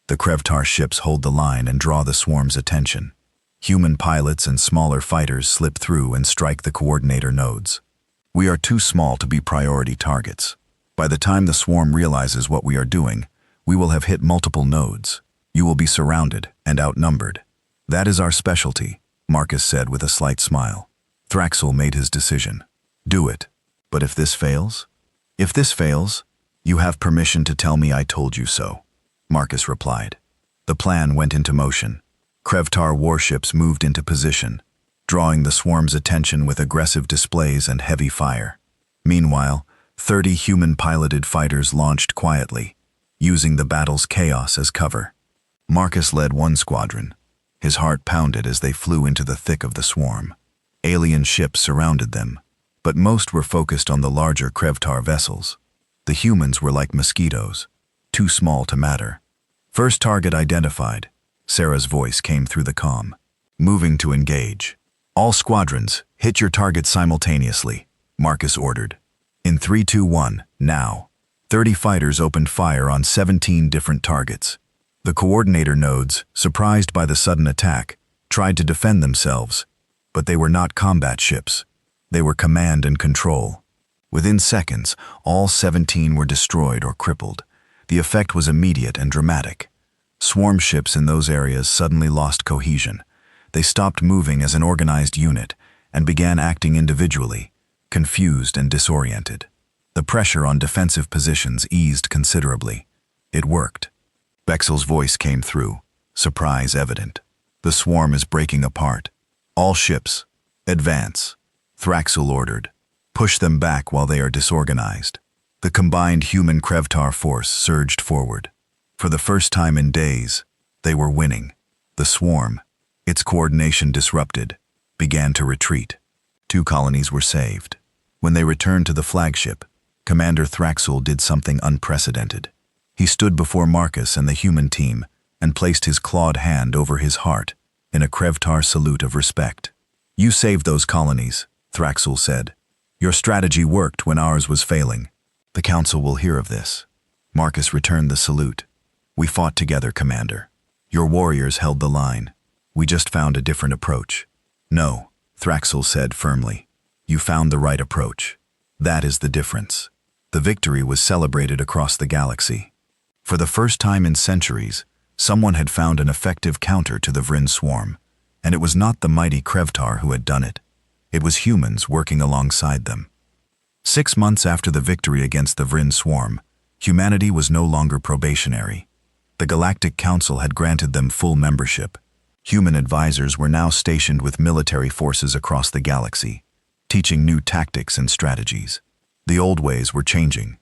The Krevtar ships hold the line and draw the swarm's attention. Human pilots and smaller fighters slip through and strike the coordinator nodes. We are too small to be priority targets. By the time the swarm realizes what we are doing, we will have hit multiple nodes. You will be surrounded and outnumbered. That is our specialty, Marcus said with a slight smile. Thraxel made his decision. Do it. But if this fails? If this fails, you have permission to tell me I told you so, Marcus replied. The plan went into motion. Krevtar warships moved into position, drawing the swarm's attention with aggressive displays and heavy fire. Meanwhile, 30 human-piloted fighters launched quietly, using the battle's chaos as cover. Marcus led one squadron. His heart pounded as they flew into the thick of the swarm. Alien ships surrounded them, but most were focused on the larger Krevtar vessels. The humans were like mosquitoes, too small to matter. First target identified. Sarah's voice came through the comm. Moving to engage. All squadrons, hit your targets simultaneously, Marcus ordered. In 3, 2, 1, now. 30 fighters opened fire on 17 different targets. The coordinator nodes, surprised by the sudden attack, tried to defend themselves, but they were not combat ships. They were command and control. Within seconds, all 17 were destroyed or crippled. The effect was immediate and dramatic. Swarm ships in those areas suddenly lost cohesion. They stopped moving as an organized unit and began acting individually, confused and disoriented. The pressure on defensive positions eased considerably. It worked. Bexel's voice came through, surprise evident. The swarm is breaking apart. All ships, advance. Thraxel ordered. Push them back while they are disorganized. The combined human Krevtar force surged forward. For the first time in days, they were winning. The swarm, Its coordination disrupted, began to retreat. 2 colonies were saved. When they returned to the flagship, Commander Thraxel did something unprecedented. He stood before Marcus and the human team and placed his clawed hand over his heart in a Krevtar salute of respect. "You saved those colonies," Thraxel said. "Your strategy worked when ours was failing. The Council will hear of this." Marcus returned the salute. "We fought together, Commander. Your warriors held the line. We just found a different approach." "No," Thraxel said firmly. "You found the right approach. That is the difference." The victory was celebrated across the galaxy. For the first time in centuries, someone had found an effective counter to the Vryn swarm, and it was not the mighty Krevtar who had done it. It was humans working alongside them. 6 months after the victory against the Vryn swarm, humanity was no longer probationary. The Galactic Council had granted them full membership. Human advisors were now stationed with military forces across the galaxy, teaching new tactics and strategies. The old ways were changing.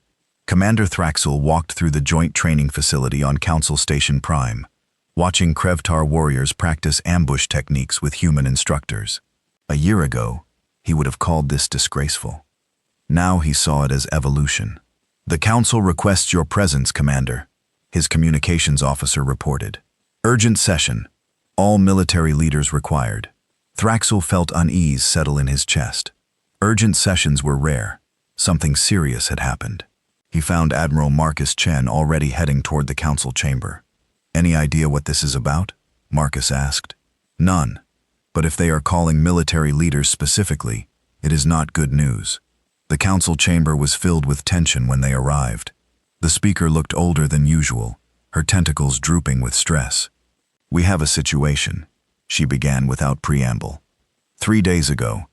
Commander Thraxel walked through the joint training facility on Council Station Prime, watching Krevtar warriors practice ambush techniques with human instructors. A year ago, he would have called this disgraceful. Now he saw it as evolution. "The Council requests your presence, Commander," his communications officer reported. "Urgent session. All military leaders required." Thraxel felt unease settle in his chest. Urgent sessions were rare. Something serious had happened. He found Admiral Marcus Chen already heading toward the council chamber. "Any idea what this is about?" Marcus asked. "None. But if they are calling military leaders specifically, it is not good news." The council chamber was filled with tension when they arrived. The speaker looked older than usual, her tentacles drooping with stress. "We have a situation," she began without preamble. 3 days ago,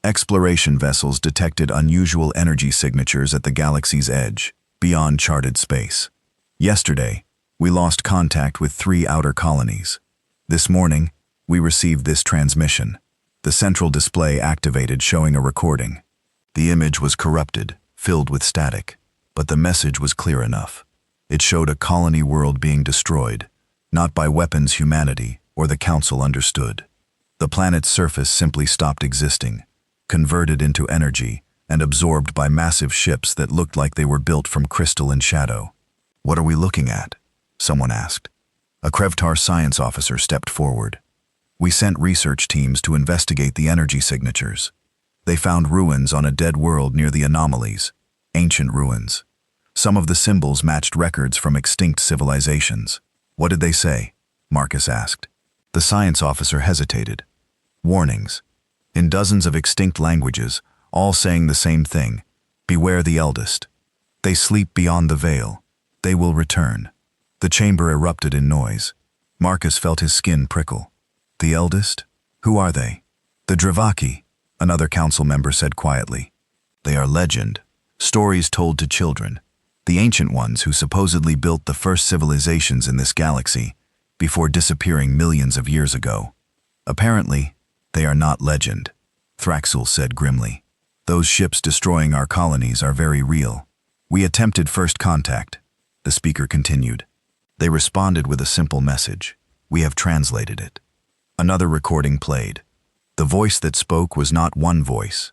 exploration vessels detected unusual energy signatures at the galaxy's edge, beyond charted space. Yesterday, we lost contact with 3 outer colonies. This morning, we received this transmission. The central display activated, showing a recording. The image was corrupted, filled with static, but the message was clear enough. It showed a colony world being destroyed, not by weapons humanity or the Council understood. The planet's surface simply stopped existing, converted into energy and absorbed by massive ships that looked like they were built from crystal and shadow. "What are we looking at?" someone asked. A Krevtar science officer stepped forward. "We sent research teams to investigate the energy signatures. They found ruins on a dead world near the anomalies, ancient ruins. Some of the symbols matched records from extinct civilizations." "What did they say?" Marcus asked. The science officer hesitated. "Warnings. In dozens of extinct languages, all saying the same thing. Beware the eldest. They sleep beyond the veil. They will return." The chamber erupted in noise. Marcus felt his skin prickle. "The eldest? Who are they?" "The Dravaki," another council member said quietly. "They are legend, stories told to children. The ancient ones who supposedly built the first civilizations in this galaxy before disappearing millions of years ago. Apparently, they are not legend," Thraxel said grimly. "Those ships destroying our colonies are very real. We attempted first contact," the speaker continued. "They responded with a simple message. We have translated it." Another recording played. The voice that spoke was not one voice,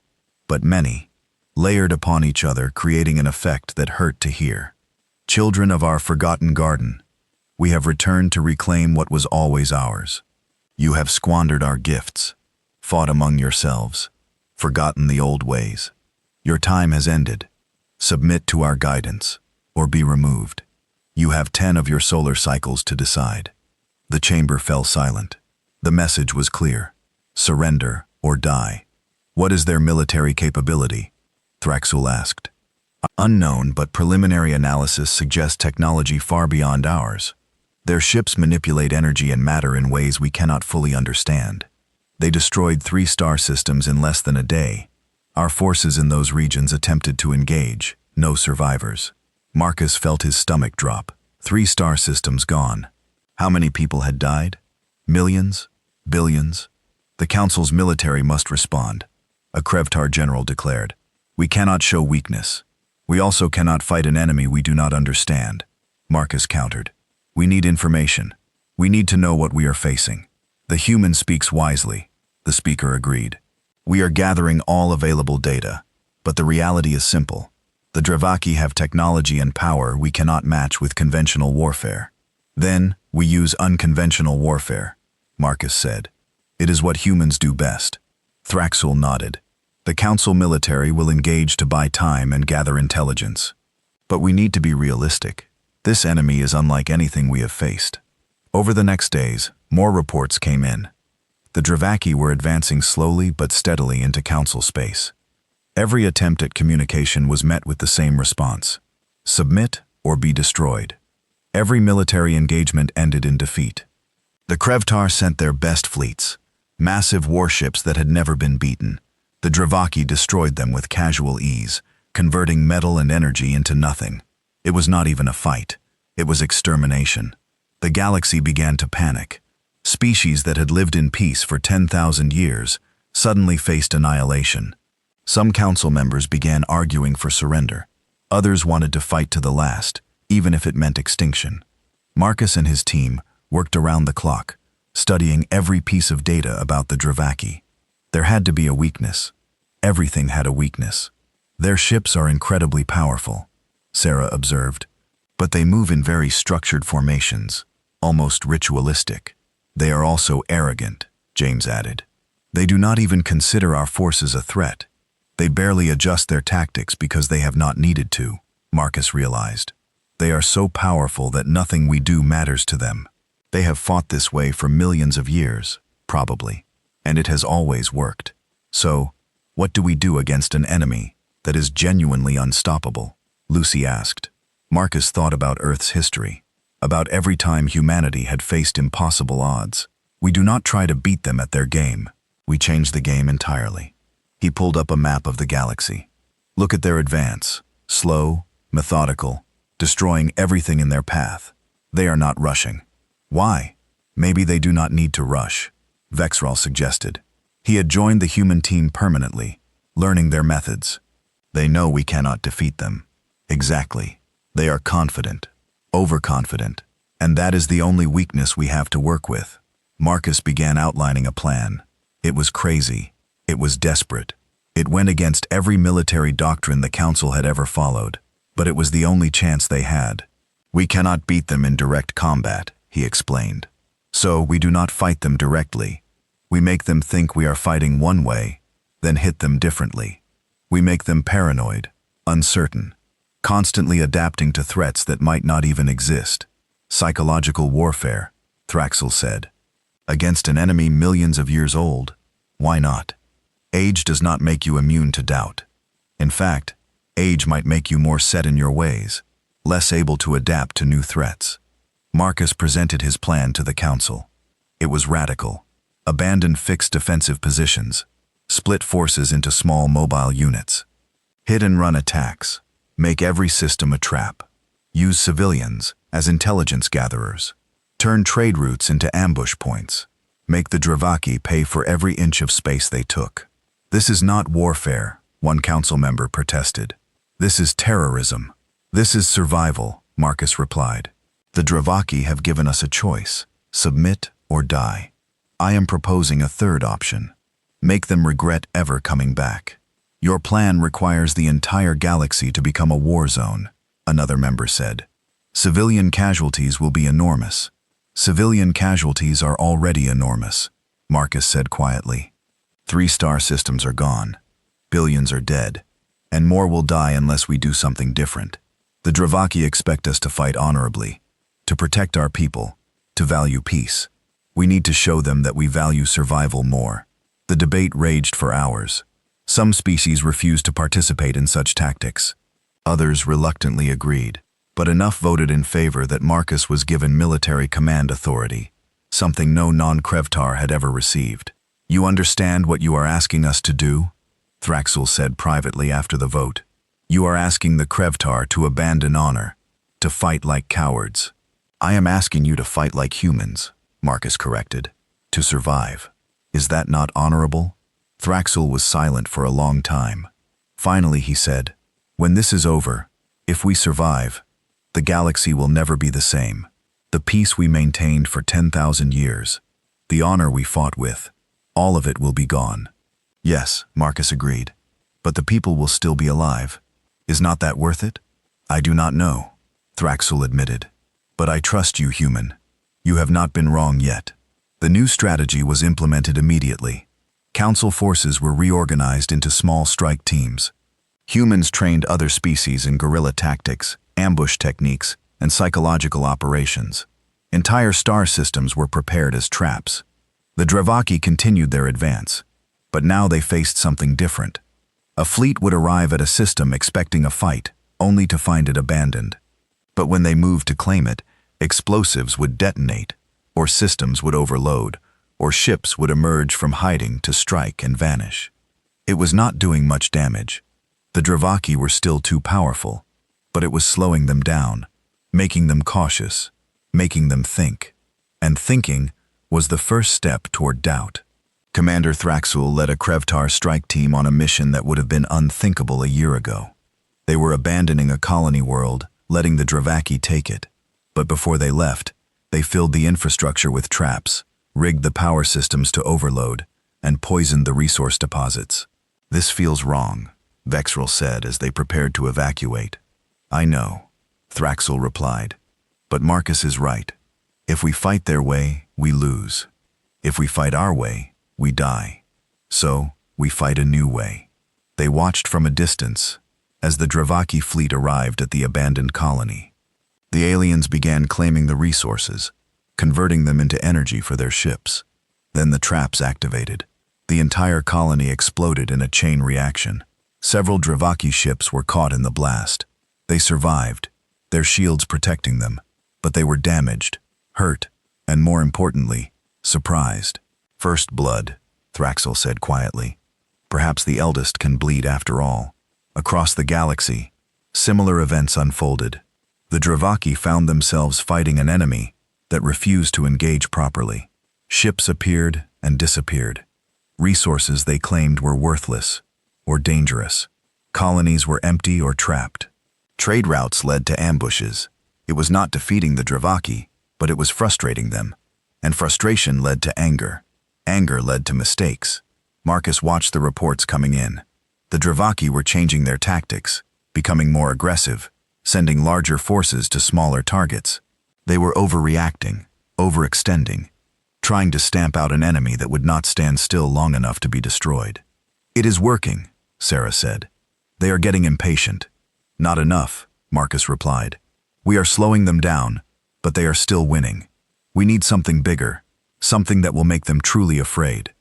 but many, layered upon each other, creating an effect that hurt to hear. "Children of our forgotten garden, we have returned to reclaim what was always ours. You have squandered our gifts, fought among yourselves, forgotten the old ways. Your time has ended. Submit to our guidance, or be removed. You have 10 of your solar cycles to decide." The chamber fell silent. The message was clear. Surrender or die. "What is their military capability?" Thraxel asked. "Unknown, but preliminary analysis suggests technology far beyond ours. Their ships manipulate energy and matter in ways we cannot fully understand. They destroyed 3 star systems in less than a day. Our forces in those regions attempted to engage. No survivors." Marcus felt his stomach drop. 3 star systems gone. How many people had died? Millions? Billions? "The Council's military must respond," a Krevtar general declared. "We cannot show weakness. We also cannot fight an enemy we do not understand," Marcus countered. "We need information. We need to know what we are facing." The human speaks wisely, the speaker agreed. We are gathering all available data, but the reality is simple. The Dravaki have technology and power we cannot match with conventional warfare. Then, we use unconventional warfare, Marcus said. It is what humans do best. Thraxel nodded. The Council military will engage to buy time and gather intelligence. But we need to be realistic. This enemy is unlike anything we have faced. Over the next days, more reports came in. The Dravaki were advancing slowly but steadily into Council space. Every attempt at communication was met with the same response: submit or be destroyed. Every military engagement ended in defeat. The Krevtar sent their best fleets, massive warships that had never been beaten. The Dravaki destroyed them with casual ease, converting metal and energy into nothing. It was not even a fight. It was extermination. The galaxy began to panic. Species that had lived in peace for 10,000 years suddenly faced annihilation. Some council members began arguing for surrender. Others wanted to fight to the last, even if it meant extinction. Marcus and his team worked around the clock, studying every piece of data about the Dravaki. There had to be a weakness. Everything had a weakness. Their ships are incredibly powerful, Sarah observed, but they move in very structured formations, almost ritualistic. They are also arrogant, James added. They do not even consider our forces a threat. They barely adjust their tactics because they have not needed to, Marcus realized. They are so powerful that nothing we do matters to them. They have fought this way for millions of years, probably, and it has always worked. So, what do we do against an enemy that is genuinely unstoppable? Lucy asked. Marcus thought about Earth's history, about every time humanity had faced impossible odds. We do not try to beat them at their game. We change the game entirely. He pulled up a map of the galaxy. Look at their advance. Slow, methodical, destroying everything in their path. They are not rushing. Why? Maybe they do not need to rush, Vexral suggested. He had joined the human team permanently, learning their methods. They know we cannot defeat them. Exactly. They are confident, overconfident, and that is the only weakness we have to work with. Marcus began outlining a plan. It was crazy. It was desperate. It went against every military doctrine the Council had ever followed, but it was the only chance they had. We cannot beat them in direct combat, he explained. So we do not fight them directly. We make them think we are fighting one way, then hit them differently. We make them paranoid, uncertain, constantly adapting to threats that might not even exist. Psychological warfare, Thraxel said. Against an enemy millions of years old, why not? Age does not make you immune to doubt. In fact, age might make you more set in your ways, less able to adapt to new threats. Marcus presented his plan to the Council. It was radical. Abandon fixed defensive positions. Split forces into small mobile units. Hit and run attacks. Make every system a trap. Use civilians as intelligence gatherers. Turn trade routes into ambush points. Make the Dravaki pay for every inch of space they took. This is not warfare, one council member protested. This is terrorism. This is survival, Marcus replied. The Dravaki have given us a choice: submit or die. I am proposing a third option. Make them regret ever coming back. Your plan requires the entire galaxy to become a war zone, another member said. Civilian casualties will be enormous. Civilian casualties are already enormous, Marcus said quietly. 3-star systems are gone. Billions are dead. And more will die unless we do something different. The Dravaki expect us to fight honorably, to protect our people, to value peace. We need to show them that we value survival more. The debate raged for hours. Some species refused to participate in such tactics. Others reluctantly agreed, but enough voted in favor that Marcus was given military command authority, something no non-Krevtar had ever received. You understand what you are asking us to do? Thraxel said privately after the vote. You are asking the Krevtar to abandon honor, to fight like cowards. I am asking you to fight like humans, Marcus corrected, to survive. Is that not honorable? Thraxel was silent for a long time. Finally he said, when this is over, if we survive, the galaxy will never be the same. The peace we maintained for 10,000 years, The honor we fought with. All of it will be gone. Yes, Marcus agreed. But the people will still be alive. Is not that worth it? I do not know, Thraxel admitted. But I trust you, human. You have not been wrong yet. The new strategy was implemented immediately. Council forces were reorganized into small strike teams. Humans trained other species in guerrilla tactics, ambush techniques, and psychological operations. Entire star systems were prepared as traps. The Dravaki continued their advance, but now they faced something different. A fleet would arrive at a system expecting a fight, only to find it abandoned. But when they moved to claim it, explosives would detonate, or systems would overload, or ships would emerge from hiding to strike and vanish. It was not doing much damage. The Dravaki were still too powerful, but it was slowing them down, making them cautious, making them think. And thinking was the first step toward doubt. Commander Thraxel led a Krevtar strike team on a mission that would have been unthinkable a year ago. They were abandoning a colony world, letting the Dravaki take it. But before they left, they filled the infrastructure with traps, rigged the power systems to overload, and poisoned the resource deposits. This feels wrong, Vexrel said as they prepared to evacuate. I know, Thraxel replied. But Marcus is right. If we fight their way, we lose. If we fight our way, we die. So, we fight a new way. They watched from a distance as the Dravaki fleet arrived at the abandoned colony. The aliens began claiming the resources, converting them into energy for their ships. Then the traps activated. The entire colony exploded in a chain reaction. Several Dravaki ships were caught in the blast. They survived, their shields protecting them, but they were damaged, hurt, and more importantly, surprised. First blood, Thraxel said quietly. Perhaps the eldest can bleed after all. Across the galaxy, similar events unfolded. The Dravaki found themselves fighting an enemy that refused to engage properly. Ships appeared and disappeared. Resources they claimed were worthless or dangerous. Colonies were empty or trapped. Trade routes led to ambushes. It was not defeating the Dravaki, but it was frustrating them. And frustration led to anger. Anger led to mistakes. Marcus watched the reports coming in. The Dravaki were changing their tactics, becoming more aggressive, sending larger forces to smaller targets. They were overreacting, overextending, trying to stamp out an enemy that would not stand still long enough to be destroyed. It is working, Sarah said. They are getting impatient. Not enough, Marcus replied. We are slowing them down, but they are still winning. We need something bigger, something that will make them truly afraid.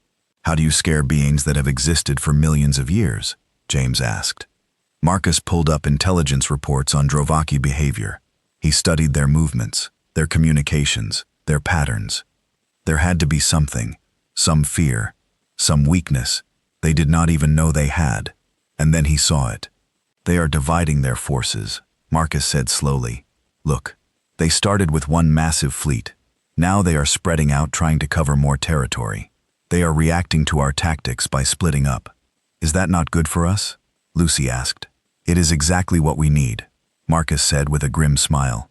How do you scare beings that have existed for millions of years? James asked. Marcus pulled up intelligence reports on Dravaki behavior. He studied their movements, their communications, their patterns. There had to be something, some fear, some weakness they did not even know they had. And then he saw it. They are dividing their forces, Marcus said slowly. Look, they started with one massive fleet. Now they are spreading out trying to cover more territory. They are reacting to our tactics by splitting up. Is that not good for us? Lucy asked. It is exactly what we need, Marcus said with a grim smile.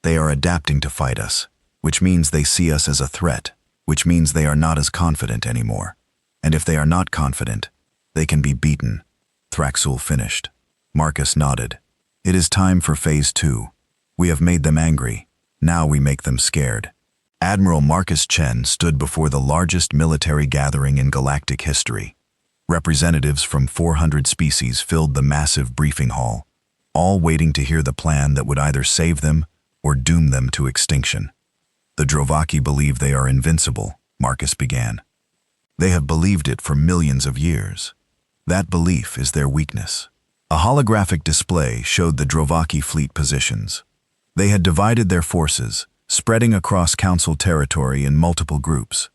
They are adapting to fight us, which means they see us as a threat, which means they are not as confident anymore. And if they are not confident, they can be beaten. Thraxel finished. Marcus nodded. It is time for Phase 2. We have made them angry. Now we make them scared. Admiral Marcus Chen stood before the largest military gathering in galactic history. Representatives from 400 species filled the massive briefing hall, all waiting to hear the plan that would either save them or doom them to extinction. The Dravaki believe they are invincible, Marcus began. They have believed it for millions of years. That belief is their weakness. A holographic display showed the Dravaki fleet positions. They had divided their forces, spreading across Council territory in multiple groups.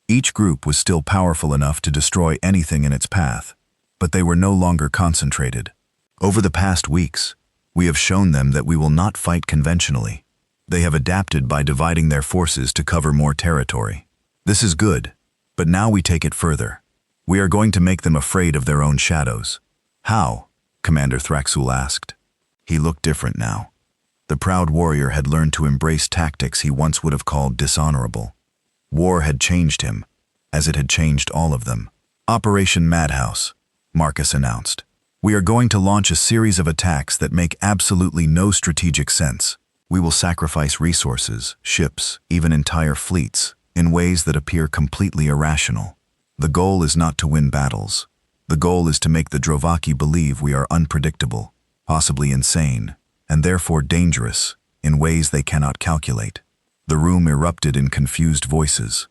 Each group was still powerful enough to destroy anything in its path, but they were no longer concentrated. Over the past weeks, we have shown them that we will not fight conventionally. They have adapted by dividing their forces to cover more territory. This is good, but now we take it further. We are going to make them afraid of their own shadows. How? Commander Thraxel asked. He looked different now. The proud warrior had learned to embrace tactics he once would have called dishonorable. War had changed him, as it had changed all of them. Operation Madhouse, Marcus announced. We are going to launch a series of attacks that make absolutely no strategic sense. We will sacrifice resources, ships, even entire fleets, in ways that appear completely irrational. The goal is not to win battles. The goal is to make the Drovaki believe we are unpredictable, possibly insane, and therefore dangerous in ways they cannot calculate. The room erupted in confused voices.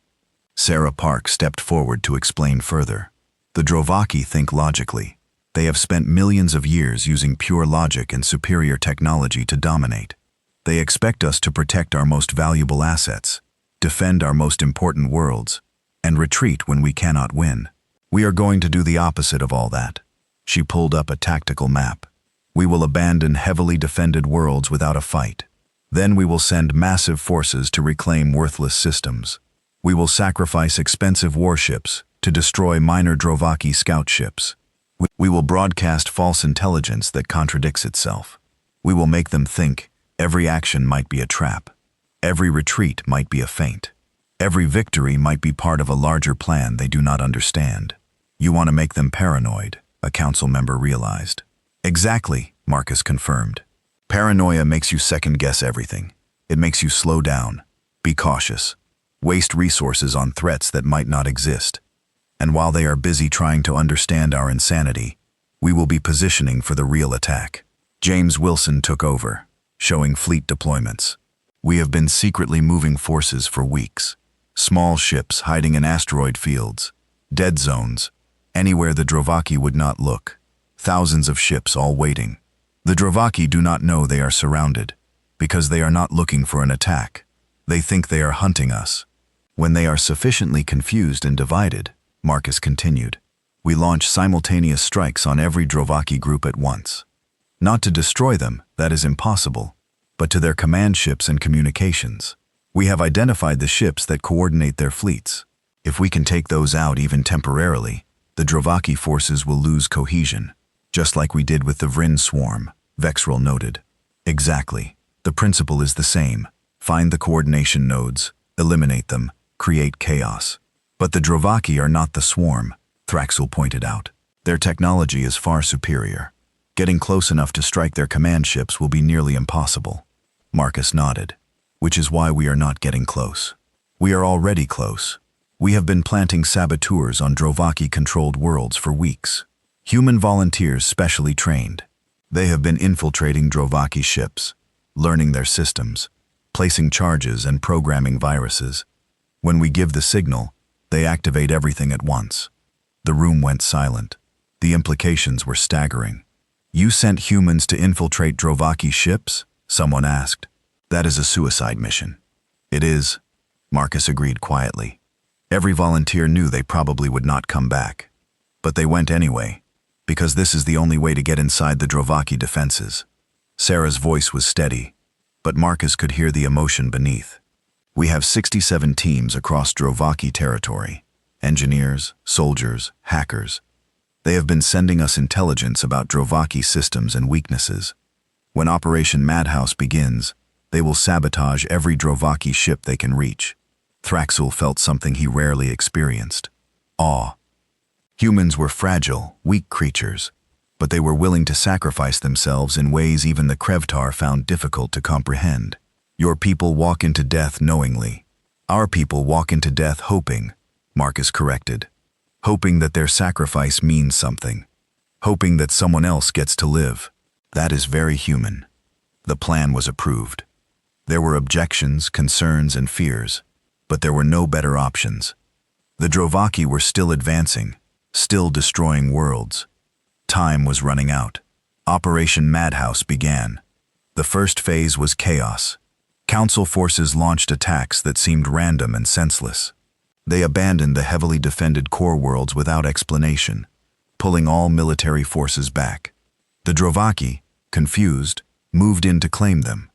Sarah Park stepped forward to explain further. The Drovaki think logically. They have spent millions of years using pure logic and superior technology to dominate. They expect us to protect our most valuable assets, defend our most important worlds, and retreat when we cannot win. We are going to do the opposite of all that. She pulled up a tactical map. We will abandon heavily defended worlds without a fight. Then we will send massive forces to reclaim worthless systems. We will sacrifice expensive warships to destroy minor Drovaki scout ships. We will broadcast false intelligence that contradicts itself. We will make them think every action might be a trap. Every retreat might be a feint. Every victory might be part of a larger plan they do not understand. You want to make them paranoid, a council member realized. Exactly, Marcus confirmed. Paranoia makes you second-guess everything. It makes you slow down, be cautious, waste resources on threats that might not exist. And while they are busy trying to understand our insanity, we will be positioning for the real attack. James Wilson took over, showing fleet deployments. We have been secretly moving forces for weeks. Small ships hiding in asteroid fields, dead zones, anywhere the Drovaki would not look. Thousands of ships all waiting. The Drovaki do not know they are surrounded, because they are not looking for an attack. They think they are hunting us. When they are sufficiently confused and divided, Marcus continued, we launch simultaneous strikes on every Drovaki group at once. Not to destroy them, that is impossible, but to their command ships and communications. We have identified the ships that coordinate their fleets. If we can take those out even temporarily, the Drovaki forces will lose cohesion, just like we did with the Vryn swarm, Vexrel noted. Exactly. The principle is the same. Find the coordination nodes, eliminate them, create chaos. But the Drovaki are not the swarm, Thraxel pointed out. Their technology is far superior. Getting close enough to strike their command ships will be nearly impossible. Marcus nodded. Which is why we are not getting close. We are already close. We have been planting saboteurs on Drovaki-controlled worlds for weeks. Human volunteers specially trained. They have been infiltrating Drovaki ships, learning their systems, placing charges and programming viruses. When we give the signal, they activate everything at once. The room went silent. The implications were staggering. You sent humans to infiltrate Drovaki ships? Someone asked. That is a suicide mission. It is, Marcus agreed quietly. Every volunteer knew they probably would not come back. But they went anyway, because this is the only way to get inside the Drovaki defenses. Sarah's voice was steady, but Marcus could hear the emotion beneath. We have 67 teams across Drovaki territory. Engineers, soldiers, hackers. They have been sending us intelligence about Drovaki systems and weaknesses. When Operation Madhouse begins, they will sabotage every Drovaki ship they can reach. Thraxel felt something he rarely experienced. Awe. Humans were fragile, weak creatures, but they were willing to sacrifice themselves in ways even the Krevtar found difficult to comprehend. Your people walk into death knowingly. Our people walk into death hoping, Marcus corrected. Hoping that their sacrifice means something. Hoping that someone else gets to live. That is very human. The plan was approved. There were objections, concerns, and fears, but there were no better options. The Drovaki were still advancing, still destroying worlds. Time was running out. Operation Madhouse began. The first phase was chaos. Council forces launched attacks that seemed random and senseless. They abandoned the heavily defended core worlds without explanation, pulling all military forces back. The Drovaki, confused, moved in to claim them.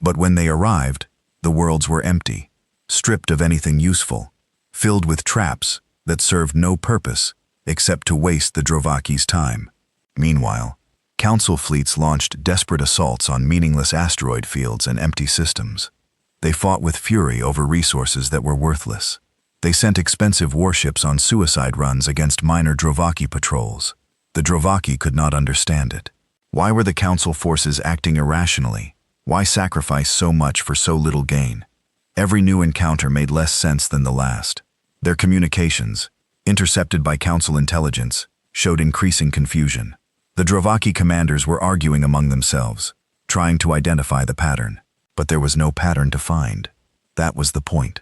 But when they arrived, the worlds were empty, stripped of anything useful, filled with traps that served no purpose except to waste the Drovaki's time. Meanwhile, Council fleets launched desperate assaults on meaningless asteroid fields and empty systems. They fought with fury over resources that were worthless. They sent expensive warships on suicide runs against minor Drovaki patrols. The Drovaki could not understand it. Why were the Council forces acting irrationally? Why sacrifice so much for so little gain? Every new encounter made less sense than the last. Their communications, intercepted by Council intelligence, showed increasing confusion. The Drovaki commanders were arguing among themselves, trying to identify the pattern. But there was no pattern to find. That was the point.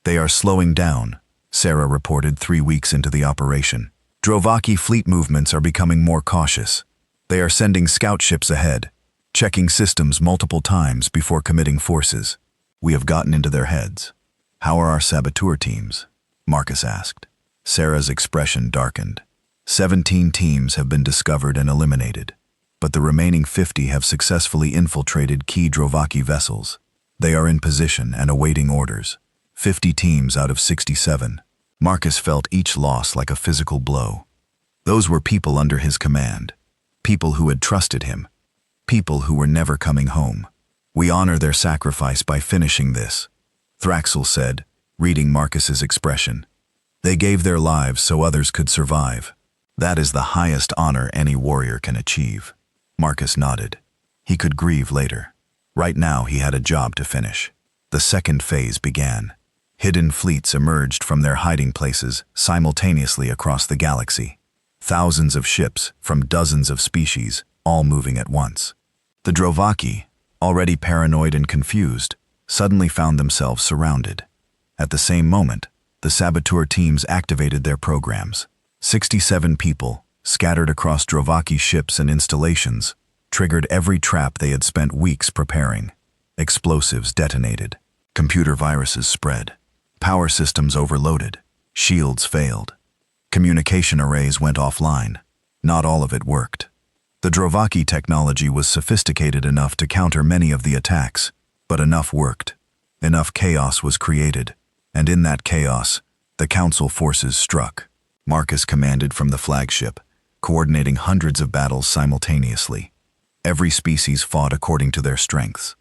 They are slowing down, Sarah reported 3 weeks into the operation. Drovaki fleet movements are becoming more cautious. They are sending scout ships ahead, checking systems multiple times before committing forces. We have gotten into their heads. How are our saboteur teams? Marcus asked. Sarah's expression darkened. 17 teams have been discovered and eliminated, but the remaining 50 have successfully infiltrated key Drovaki vessels. They are in position and awaiting orders. 50 teams out of 67. Marcus felt each loss like a physical blow. Those were people under his command, people who had trusted him, people who were never coming home. We honor their sacrifice by finishing this, Thraxel said, reading Marcus's expression. They gave their lives so others could survive. That is the highest honor any warrior can achieve. Marcus nodded. He could grieve later. Right now he had a job to finish. The second phase began. Hidden fleets emerged from their hiding places simultaneously across the galaxy. Thousands of ships from dozens of species, all moving at once. The Drovaki, already paranoid and confused, suddenly found themselves surrounded. At the same moment, the saboteur teams activated their programs. 67 people, scattered across Drovaki ships and installations, triggered every trap they had spent weeks preparing. Explosives detonated. Computer viruses spread. Power systems overloaded. Shields failed. Communication arrays went offline. Not all of it worked. The Drovaki technology was sophisticated enough to counter many of the attacks, but enough worked. Enough chaos was created, and in that chaos, the Council forces struck. Marcus commanded from the flagship, coordinating hundreds of battles simultaneously. Every species fought according to their strengths.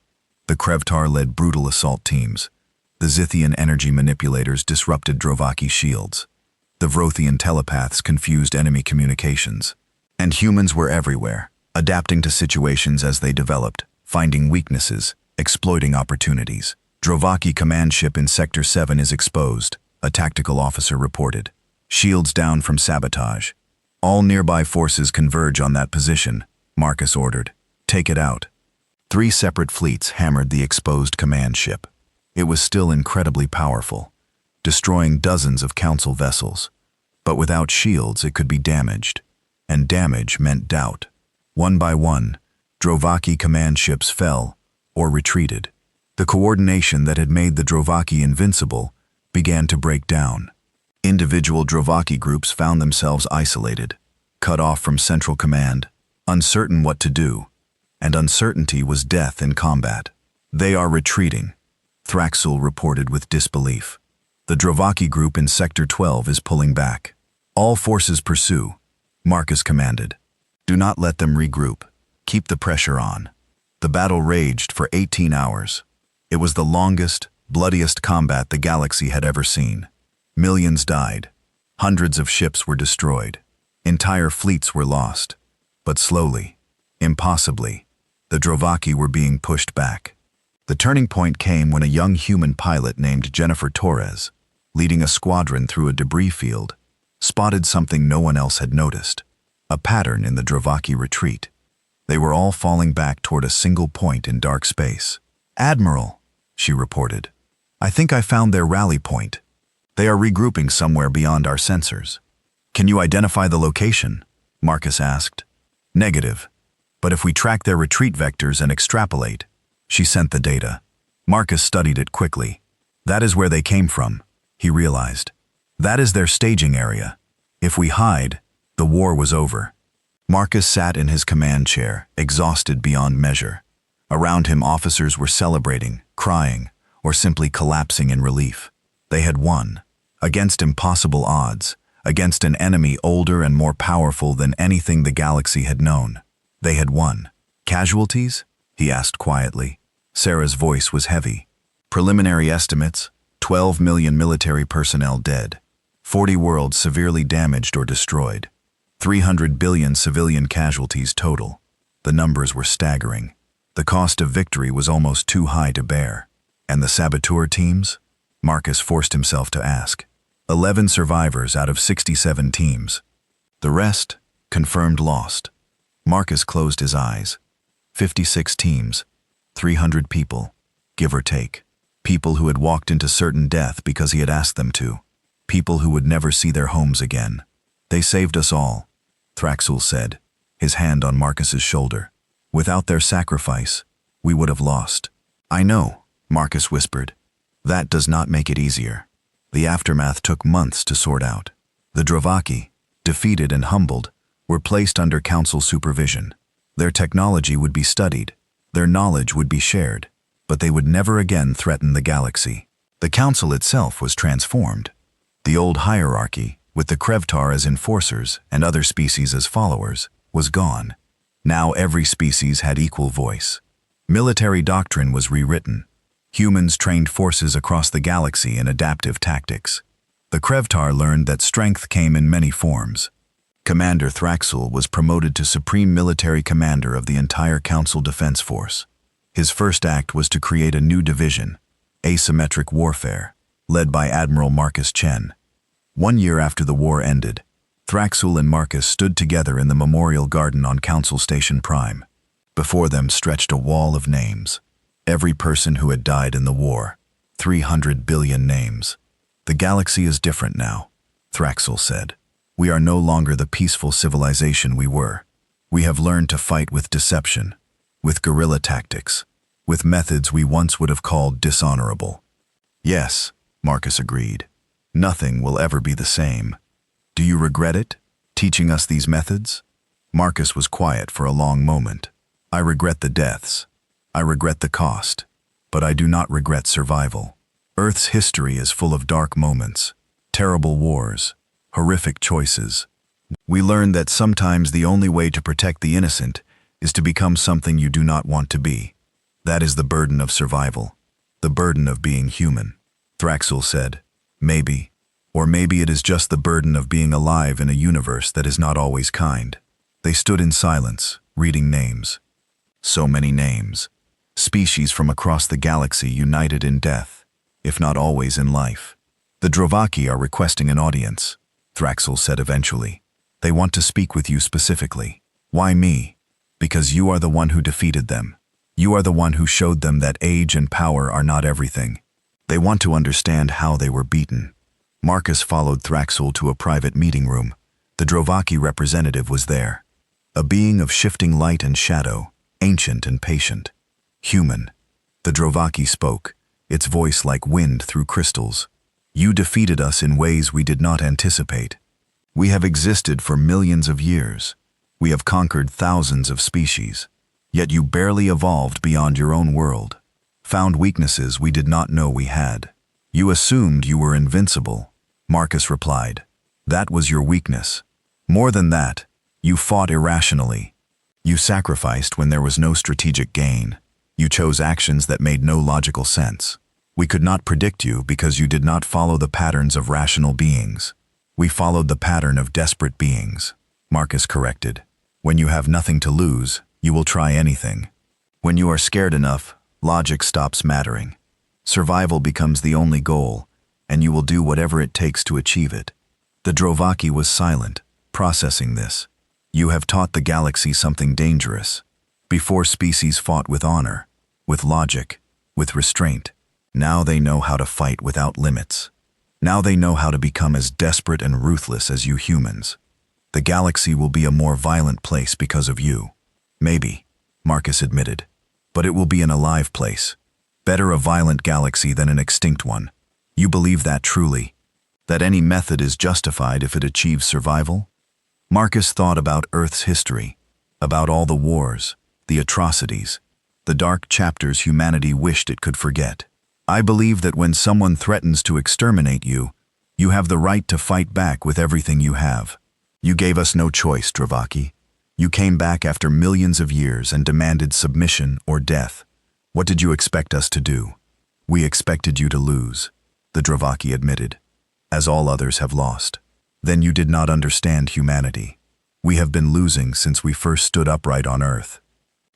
The Krevtar led brutal assault teams. The Zithian energy manipulators disrupted Drovaki shields. The Vrothian telepaths confused enemy communications. And humans were everywhere, adapting to situations as they developed, finding weaknesses, exploiting opportunities. Drovaki command ship in Sector 7 is exposed, a tactical officer reported. Shields down from sabotage. All nearby forces converge on that position, Marcus ordered. Take it out. 3 separate fleets hammered the exposed command ship. It was still incredibly powerful, destroying dozens of Council vessels. But without shields, it could be damaged. And damage meant doubt. One by one, Drovaki command ships fell or retreated. The coordination that had made the Drovaki invincible began to break down. Individual Drovaki groups found themselves isolated, cut off from central command, uncertain what to do, and uncertainty was death in combat. They are retreating, Thraxel reported with disbelief. The Drovaki group in Sector 12 is pulling back. All forces pursue, Marcus commanded. Do not let them regroup. Keep the pressure on. The battle raged for 18 hours. It was the longest, bloodiest combat the galaxy had ever seen. Millions died. Hundreds of ships were destroyed. Entire fleets were lost. But slowly, impossibly, the Drovaki were being pushed back. The turning point came when a young human pilot named Jennifer Torres, leading a squadron through a debris field, spotted something no one else had noticed, a pattern in the Drovaki retreat. They were all falling back toward a single point in dark space. "Admiral," she reported, "I think I found their rally point. They are regrouping somewhere beyond our sensors." "Can you identify the location?" Marcus asked. "Negative. But if we track their retreat vectors and extrapolate," she sent the data. Marcus studied it quickly. "That is where they came from," he realized. "That is their staging area. If we hide, the war was over." Marcus sat in his command chair, exhausted beyond measure. Around him, officers were celebrating, crying, or simply collapsing in relief. They had won, against impossible odds, against an enemy older and more powerful than anything the galaxy had known. They had won. "Casualties?" he asked quietly. Sarah's voice was heavy. "Preliminary estimates, 12 million military personnel dead, 40 worlds severely damaged or destroyed, 300 billion civilian casualties total. The numbers were staggering. The cost of victory was almost too high to bear. And the saboteur teams? Marcus forced himself to ask. 11 survivors out of 67 teams. The rest, confirmed lost. Marcus closed his eyes. 56 teams, 300 people, give or take. People who had walked into certain death because he had asked them to. People who would never see their homes again. They saved us all, Thraxul said, his hand on Marcus's shoulder. Without their sacrifice, we would have lost. I know, Marcus whispered. That does not make it easier. The aftermath took months to sort out. The Drovaki, defeated and humbled, were placed under council supervision. Their technology would be studied, their knowledge would be shared, but they would never again threaten the galaxy. The council itself was transformed. The old hierarchy, with the Krevtar as enforcers and other species as followers, was gone. Now every species had equal voice. Military doctrine was rewritten. Humans trained forces across the galaxy in adaptive tactics. The Krevtar learned that strength came in many forms. Commander Thraxul was promoted to Supreme Military Commander of the entire Council Defense Force. His first act was to create a new division, Asymmetric Warfare, led by Admiral Marcus Chen. 1 year after the war ended, Thraxul and Marcus stood together in the Memorial Garden on Council Station Prime. Before them stretched a wall of names. Every person who had died in the war. 300 billion names. The galaxy is different now, Thraxul said. We are no longer the peaceful civilization we were. We have learned to fight with deception, with guerrilla tactics, with methods we once would have called dishonorable. Yes, Marcus agreed. Nothing will ever be the same. Do you regret it, teaching us these methods? Marcus was quiet for a long moment. I regret the deaths. I regret the cost. But I do not regret survival. Earth's history is full of dark moments, terrible wars, horrific choices. We learn that sometimes the only way to protect the innocent is to become something you do not want to be. That is the burden of survival, the burden of being human. Thraxul said, maybe, or maybe it is just the burden of being alive in a universe that is not always kind. They stood in silence, reading names. So many names. Species from across the galaxy united in death, if not always in life. The Drovaki are requesting an audience, Thraxul said eventually. They want to speak with you specifically. Why me? Because you are the one who defeated them. You are the one who showed them that age and power are not everything. They want to understand how they were beaten. Marcus followed Thraxul to a private meeting room. The Drovaki representative was there. A being of shifting light and shadow, ancient and patient. Human. The Drovaki spoke, its voice like wind through crystals. You defeated us in ways we did not anticipate. We have existed for millions of years. We have conquered thousands of species. Yet you barely evolved beyond your own world. Found weaknesses we did not know we had. You assumed you were invincible, Marcus replied. That was your weakness. More than that, you fought irrationally. You sacrificed when there was no strategic gain. You chose actions that made no logical sense. We could not predict you because you did not follow the patterns of rational beings. We followed the pattern of desperate beings, Marcus corrected. When you have nothing to lose, you will try anything. When you are scared enough, logic stops mattering. Survival becomes the only goal, and you will do whatever it takes to achieve it. The Drovaki was silent, processing this. You have taught the galaxy something dangerous. Before species fought with honor, with logic, with restraint. Now they know how to fight without limits. Now they know how to become as desperate and ruthless as you humans. The galaxy will be a more violent place because of you. Maybe, Marcus admitted, but it will be an alive place. Better a violent galaxy than an extinct one. You believe that truly? That any method is justified if it achieves survival? Marcus thought about Earth's history, about all the wars, the atrocities, the dark chapters humanity wished it could forget. I believe that when someone threatens to exterminate you, you have the right to fight back with everything you have. You gave us no choice, Drovaki. You came back after millions of years and demanded submission or death. What did you expect us to do? We expected you to lose. the Dravaki admitted, as all others have lost. Then you did not understand humanity. We have been losing since we first stood upright on Earth.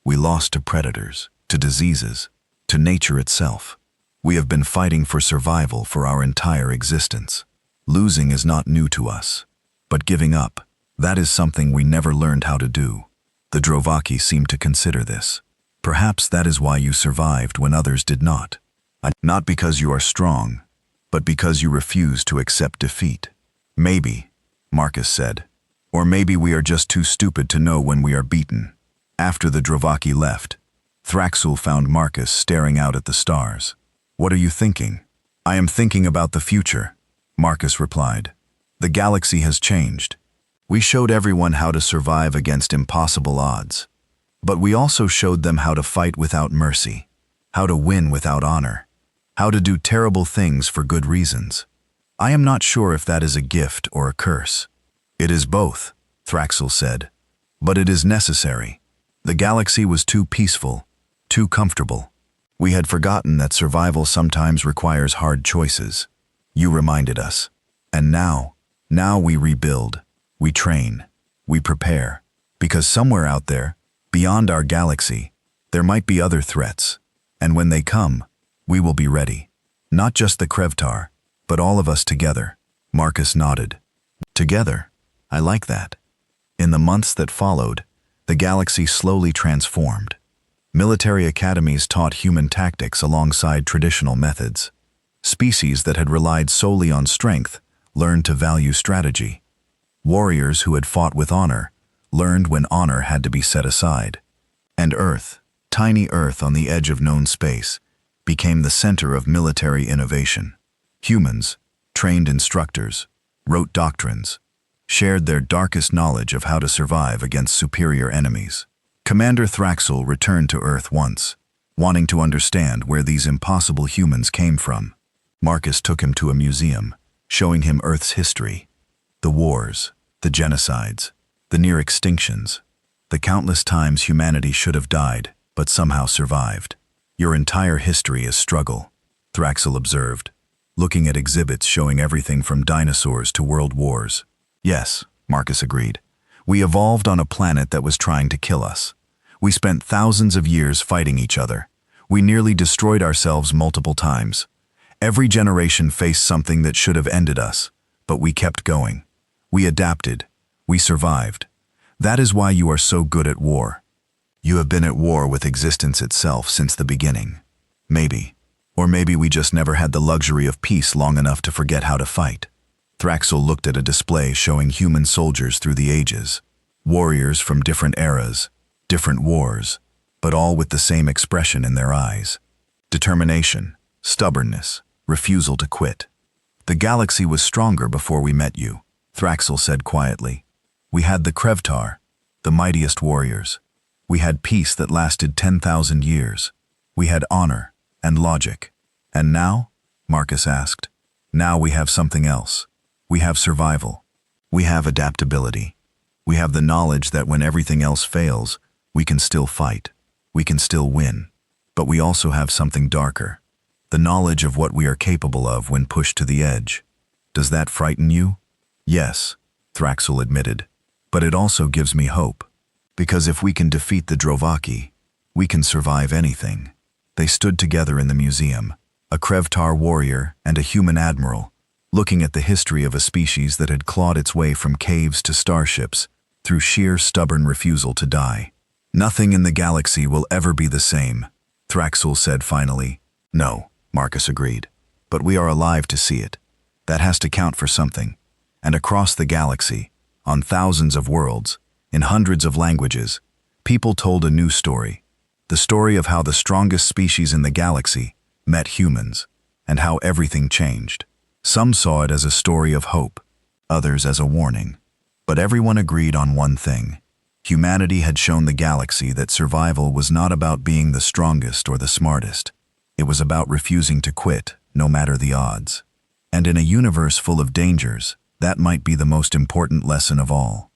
We lost to predators, to diseases, to nature itself. We have been fighting for survival for our entire existence. Losing is not new to us. But giving up, that is something we never learned how to do. The Dravaki seemed to consider this. Perhaps that is why you survived when others did not. Not because you are strong, but because you refuse to accept defeat. Maybe, Marcus said. Or maybe we are just too stupid to know when we are beaten. After the Dravaki left, Thraxul found Marcus staring out at the stars. What are you thinking? I am thinking about the future, Marcus replied. The galaxy has changed. We showed everyone how to survive against impossible odds. But we also showed them how to fight without mercy, how to win without honor, how to do terrible things for good reasons. I am not sure if that is a gift or a curse. It is both, Thraxul said. But it is necessary. The galaxy was too peaceful, too comfortable. We had forgotten that survival sometimes requires hard choices. You reminded us. And now we rebuild, we train, we prepare. Because somewhere out there, beyond our galaxy, there might be other threats. And when they come, we will be ready. Not just the Krevtar, but all of us together. Marcus nodded. Together? I like that. In the months that followed, the galaxy slowly transformed. Military academies taught human tactics alongside traditional methods. Species that had relied solely on strength learned to value strategy. Warriors who had fought with honor learned when honor had to be set aside. And Earth, tiny Earth on the edge of known space, became the center of military innovation. Humans, trained instructors, wrote doctrines, shared their darkest knowledge of how to survive against superior enemies. Commander Thraxul returned to Earth once, wanting to understand where these impossible humans came from. Marcus took him to a museum, showing him Earth's history. The wars, the genocides, the near extinctions, the countless times humanity should have died, but somehow survived. Your entire history is struggle, Thraxul observed, looking at exhibits showing everything from dinosaurs to world wars. Yes, Marcus agreed. We evolved on a planet that was trying to kill us. We spent thousands of years fighting each other. We nearly destroyed ourselves multiple times. Every generation faced something that should have ended us, but we kept going. We adapted. We survived. That is why you are so good at war. You have been at war with existence itself since the beginning. Maybe. Or maybe we just never had the luxury of peace long enough to forget how to fight. Thraxul looked at a display showing human soldiers through the ages. Warriors from different eras, different wars, but all with the same expression in their eyes. Determination, stubbornness, refusal to quit. The galaxy was stronger before we met you, Thraxul said quietly. We had the Krevtar, the mightiest warriors. We had peace that lasted 10,000 years. We had honor and logic. And now? Marcus asked. Now we have something else. We have survival. We have adaptability. We have the knowledge that when everything else fails, we can still fight. We can still win. But we also have something darker. The knowledge of what we are capable of when pushed to the edge. Does that frighten you? Yes, Thraxul admitted. But it also gives me hope. Because if we can defeat the Dravaki, we can survive anything. They stood together in the museum, a Krevtar warrior and a human admiral, looking at the history of a species that had clawed its way from caves to starships through sheer stubborn refusal to die. Nothing in the galaxy will ever be the same, Thraxul said finally. No, Marcus agreed. But we are alive to see it. That has to count for something. And across the galaxy, on thousands of worlds, in hundreds of languages, people told a new story. The story of how the strongest species in the galaxy met humans, and how everything changed. Some saw it as a story of hope, others as a warning. But everyone agreed on one thing. Humanity had shown the galaxy that survival was not about being the strongest or the smartest. It was about refusing to quit, no matter the odds. And in a universe full of dangers, that might be the most important lesson of all.